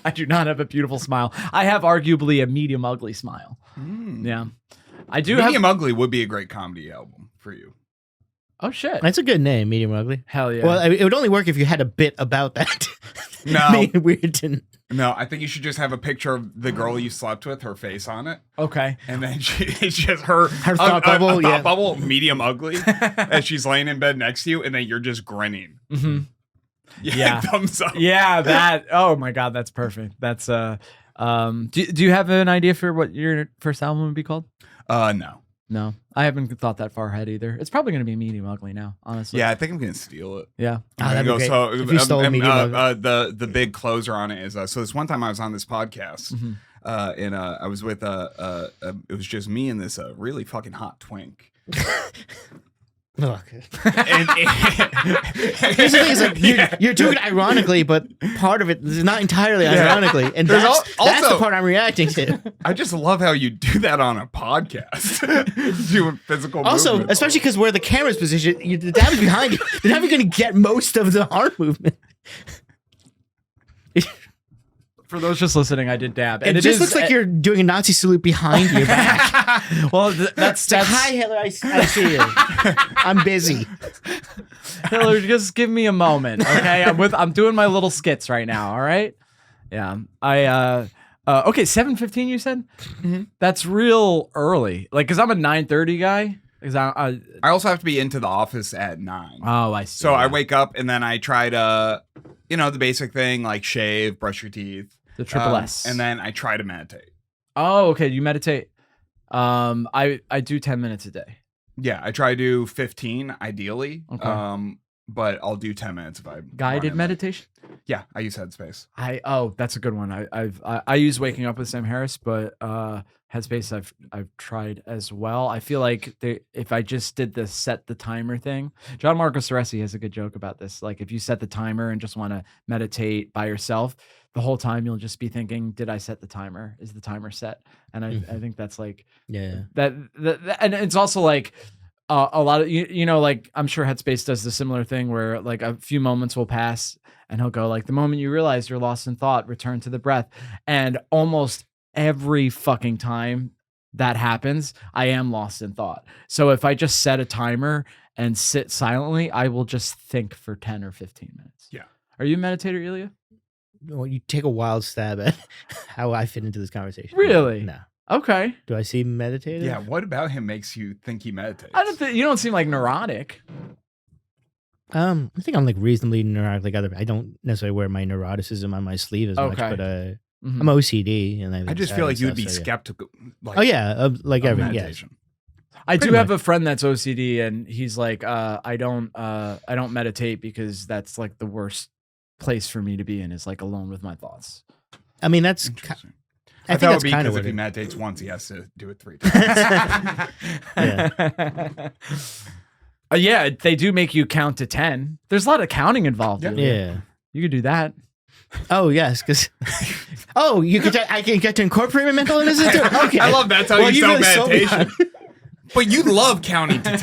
I do not have a beautiful smile. I have arguably a medium ugly smile. Yeah. I do Medium Ugly would be a great comedy album for you. Oh shit. That's a good name, Medium Ugly. Hell yeah. Well, it would only work if you had a bit about that. No. Being weird and No, I think you should just have a picture of the girl you slept with, her face on it, okay. and then it's just her thought bubble, yeah. bubble, medium ugly, as she's laying in bed next to you, and then you're just grinning. Yeah. Thumbs up. Yeah, that. Oh my god, that's perfect. That's do you have an idea for what your first album would be called? No. No, I haven't thought that far ahead either. It's probably going to be medium ugly now, honestly. Yeah, I think I'm gonna steal it. Yeah. that'd be great. If you stole Medium Ugly. The big closer on it is so this one time I was on this podcast, and I was with it was just me and this really fucking hot twink. Look. And Here's the thing, is like you're doing it ironically, but part of it is not entirely ironically, and There's that's also- the part I'm reacting to. I just love how you do that on a podcast, doing physical. Also, movement. especially because where the camera's positioned, the damage behind you, you're never going to get most of the arm movement. For those just listening, I did dab. It just looks like you're doing a Nazi salute behind your back. Well, that's Hi, Hitler, I see you. I'm busy. Hitler, just give me a moment, okay? I'm doing my little skits right now, all right? Yeah. Okay, 7:15 you said? That's real early. Like cuz I'm a 9:30 guy. Cuz I also have to be into the office at 9. Oh, I see. So I wake up and then I try to, the basic thing like shave, brush your teeth, the triple S. and then I try to meditate. Oh, okay, you meditate. I do 10 minutes a day. Yeah, I try to do 15 ideally. Okay. But I'll do 10 minutes if I Guided meditation? Yeah, I use Headspace. That's a good one. I use Waking Up with Sam Harris, but Headspace I've tried as well. I feel like if I just did the set the timer thing, John Marcos Aresi has a good joke about this. Like if you set the timer and just want to meditate by yourself, the whole time you'll just be thinking, did I set the timer? Is the timer set? And I think that's like that and it's also like a lot of like I'm sure Headspace does the similar thing where like a few moments will pass and he'll go like the moment you realize you're lost in thought, return to the breath. And almost every fucking time that happens, I am lost in thought. So if I just set a timer and sit silently, I will just think for 10 or 15 minutes. Yeah. Are you a meditator, Ilya? Well, you take a wild stab at how I fit into this conversation. Really? No. Okay. Do I seem meditative? Yeah, what about him makes you think he meditates? I don't think you don't seem like neurotic. I think I'm like reasonably neurotic. Like I don't necessarily wear my neuroticism on my sleeve as much, Okay. but I'm OCD, and I just feel like you would be skeptical. Like, Oh yeah, like of everything. Yes. meditation. I Pretty do have much. a friend that's OCD, and he's like, I don't meditate because that's like the worst place for me to be in is like alone with my thoughts. I mean, that's. Interesting. I thought think it would that's be kind of because what if he it- meditates once, he has to do it 3 times. Yeah, they do make you count to 10. There's a lot of counting involved. Yeah. Ilya. Yeah. You could do that. Oh yes, because. Oh, I can get to incorporate my mental illnesses too. Okay. I love that's how Well, you you sell really sold me meditation. But you love counting to 10.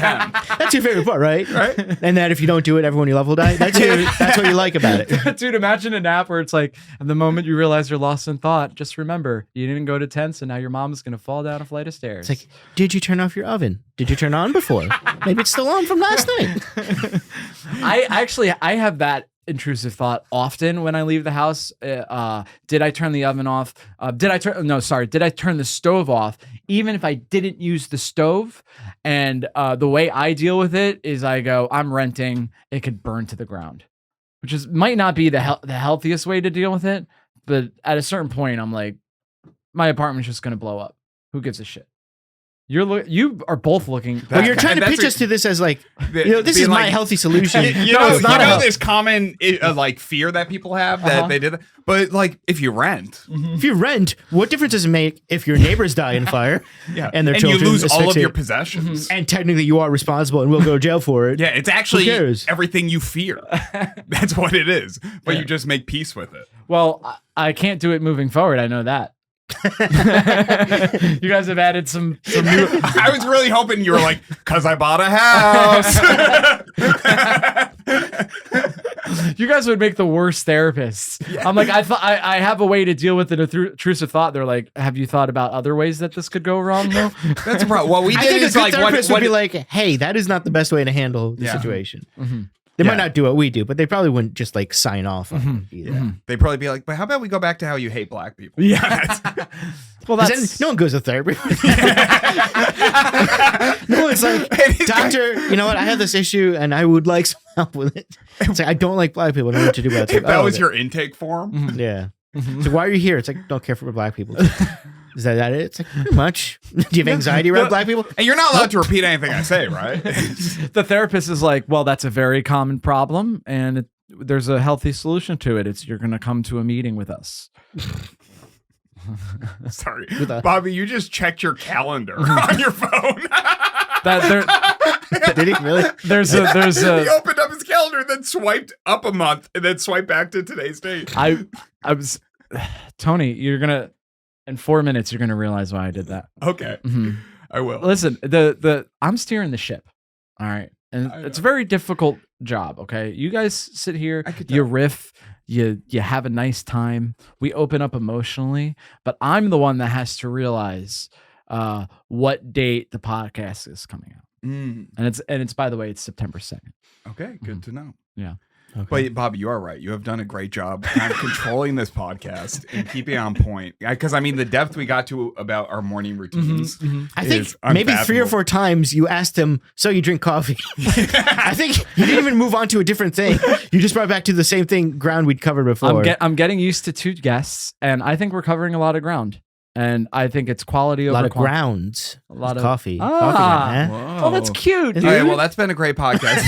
That's your favorite part, right? Right. And that if you don't do it, everyone you love will die. That's what you like about it. Dude, imagine an app where it's like, at the moment you realize you're lost in thought, just remember, you didn't go to 10, so now your mom is going to fall down a flight of stairs. It's like, did you turn off your oven? Did you turn it on before? Maybe it's still on from last night. I have that intrusive thought often when I leave the house. Did I turn the oven off? Did I turn the stove off? Even if I didn't use the stove. And the way I deal with it is I go, I'm renting. It could burn to the ground. which is might not be the healthiest way to deal with it. But at a certain point, I'm like, my apartment's just going to blow up. Who gives a shit? You are both looking. Well, you're trying to pitch us to this as like, this is my healthy solution. It's not this common like fear that people have that they did that. But like, if you rent, what difference does it make if your neighbors die in fire and their children you lose all of asphyxiate? your possessions, and technically you are responsible and will go to jail for it? Yeah, it's actually Who cares? everything you fear. That's what it is. But you just make peace with it. Well, I can't do it moving forward. I know that. You guys have added some new. I was really hoping you were like, because I bought a house. You guys would make the worst therapists. Yeah. I'm like, I have a way to deal with an intrusive thought. They're like, have you thought about other ways that this could go wrong? though? That's a problem. What we I did think is a like, good therapist what would be like, hey, that is not the best way to handle the situation. They might not do what we do, but they probably wouldn't just like sign off on it either. They'd probably be like, but how about we go back to how you hate black people? Yeah. Well, No one goes to therapy. No one's like, doctor, you know what? I have this issue and I would like some help with it. It's like, I don't like black people. I don't know what to do about it. If that was your intake form. Yeah. So why are you here? It's like, don't care for black people. Is that it? It's like, pretty much. Do you have anxiety around black people? And you're not allowed to repeat anything I say, right? The therapist is like, well, that's a very common problem, and there's a healthy solution to it. You're going to come to a meeting with us. Sorry, Bobby, you just checked your calendar on your phone. Did he really? There's a. He opened up his calendar, then swiped up a month, and then swiped back to today's date. I was Tony. You're gonna. In 4 minutes, you're going to realize why I did that. Okay. I will. Listen, I'm steering the ship. All right. And it's a very difficult job. Okay. You guys sit here, you riff, you have a nice time. We open up emotionally, but I'm the one that has to realize what date the podcast is coming out. And it's by the way, it's September 2nd. Okay. Good to know. Yeah. Okay. But Bobby, you are right. You have done a great job kind of controlling this podcast and keeping it on point. Because I mean, the depth we got to about our morning routines. I think maybe 3 or 4 times you asked him, so you drink coffee. I think you didn't even move on to a different thing. You just brought back to the same ground we'd covered before. I'm getting used to 2 guests, and I think we're covering a lot of ground. And I think it's quality over quantity. Grounds. A lot of coffee. Oh, that's cute, dude. All right, well, that's been a great podcast.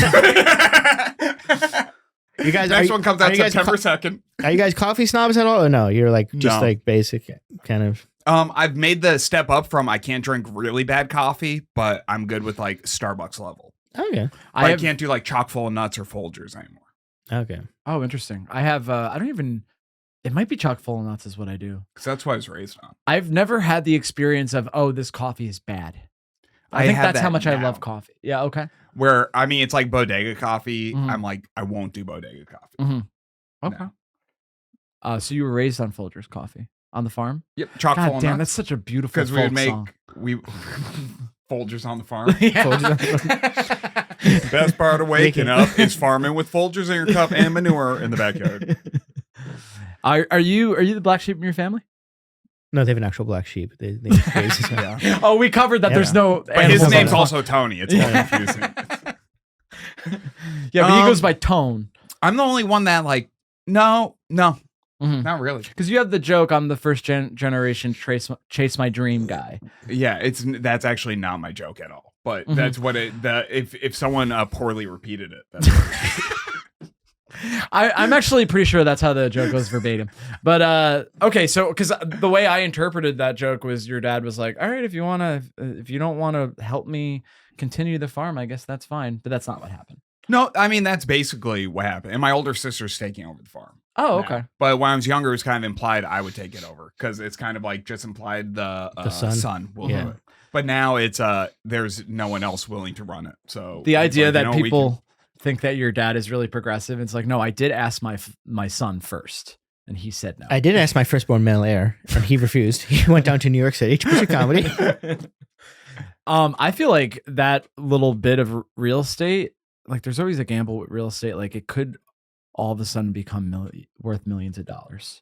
You guys, next one comes out September 2nd. Are you guys coffee snobs at all? Or no, you're like just like basic kind of. I've made the step up from I can't drink really bad coffee, but I'm good with like Starbucks level. Okay. I can't do like chock full of nuts or Folgers anymore. Okay. Oh, interesting. I have. I don't even. It might be chock full of nuts is what I do. Because that's what I was raised on. I've never had the experience of this coffee is bad. I think that's how much I love coffee. Yeah. Okay. Where, I mean, it's like bodega coffee. I'm like, I won't do bodega coffee. Okay. No. So you were raised on Folgers coffee on the farm? Yep. Chock full of nuts. That's such a beautiful because we would make song. Folgers on the farm. The best part of waking up is farming with Folgers in your cup and manure in the backyard. Are you the black sheep in your family? No, they have an actual black sheep. They yeah. Oh, we covered that. There's no. But his name's also Tony. It's all confusing. Yeah, but he goes by Tone. I'm the only one that like. No, not really. Because you have the joke. I'm the first generation chase my dream guy. Yeah, that's actually not my joke at all. But that's what if someone poorly repeated it. That's I'm actually pretty sure that's how the joke goes verbatim. But okay, so because the way I interpreted that joke was your dad was like, all right, if you don't want to help me continue the farm, I guess that's fine. But that's not what happened. No, I mean, that's basically what happened. And my older sister's taking over the farm. Oh, now. okay. But when I was younger, it was kind of implied I would take it over because it's kind of like just implied the son will do it. But now it's there's no one else willing to run it. So the idea that people think that your dad is really progressive. It's like, no, I did ask my son first, and he said no. I did ask my firstborn male heir, and he refused. He went down to New York City to pursue comedy. I feel like that little bit of real estate, like there's always a gamble with real estate. Like it could all of a sudden become worth millions of dollars.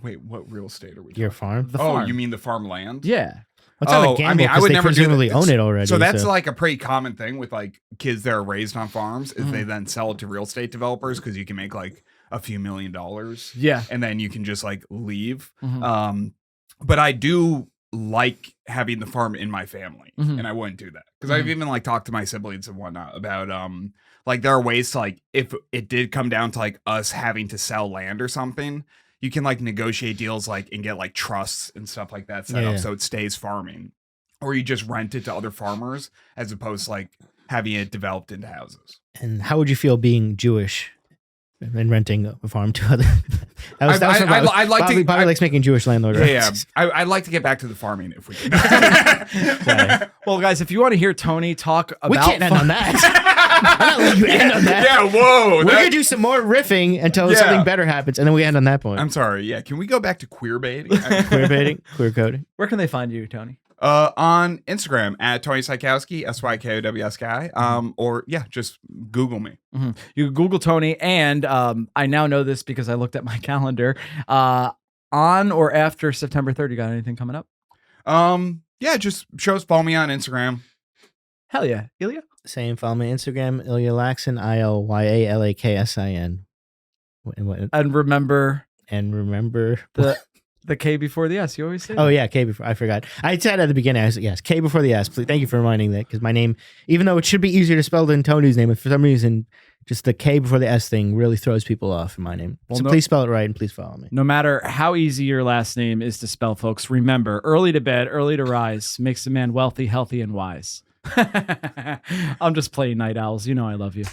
Wait, what real estate are we Your talking? farm. The Oh, farm. you mean the farmland? Yeah. It's not Oh, a gamble I mean, I because would they never do presumably that. own it already. So that's like a pretty common thing with like kids that are raised on farms is Mm-hmm. they then sell it to real estate developers because you can make like a few $1 million. Yeah. And then you can just like leave. Mhm. But I do like having the farm in my family, Mhm. and I wouldn't do that because I've even like talked to my siblings and whatnot about like there are ways to like if it did come down to like us having to sell land or something, you can like negotiate deals like and get like trusts and stuff like that set Yeah. up so it stays farming, or you just rent it to other farmers as opposed to like having it developed into houses. And how would you feel being Jewish and renting a farm to other? That was from Bobby. I'd like to- Bobby likes making Jewish landlord. Yeah, I'd like to get back to the farming if we can. Well, guys, if you want to hear Tony talk about We can't end on that. I'm not letting you end on that. Yeah, whoa. We're gonna do some more riffing until Yeah. something better happens, and then we end on that point. I'm sorry. Yeah, can we go back to queer baiting? Queer baiting, queer coding. where can they find you, Tony? On Instagram at Tony Sykowski, Sykowski, or yeah, just Google me. Mhm. You can Google Tony, and I now know this because I looked at my calendar. On or after September 3rd, you got anything coming up? Yeah, just follow me on Instagram. Hell yeah, Ilya. Same. Follow me on Instagram, Ilya Laksin, ILYALAKSIN. And remember And remember the K before the S. You always say. Oh that. yeah, K before. I forgot. I said at the beginning. I said yes, K before the S. Please, thank you for reminding that because my name, even though it should be easier to spell than Tony's name, for some reason, just the K before the S thing really throws people off in my name. Well, So no- please spell it right and please follow me. No matter how easy your last name is to spell, folks, remember: early to bed, early to rise makes a man wealthy, healthy, and wise. I'm just playing night owls. You know I love you.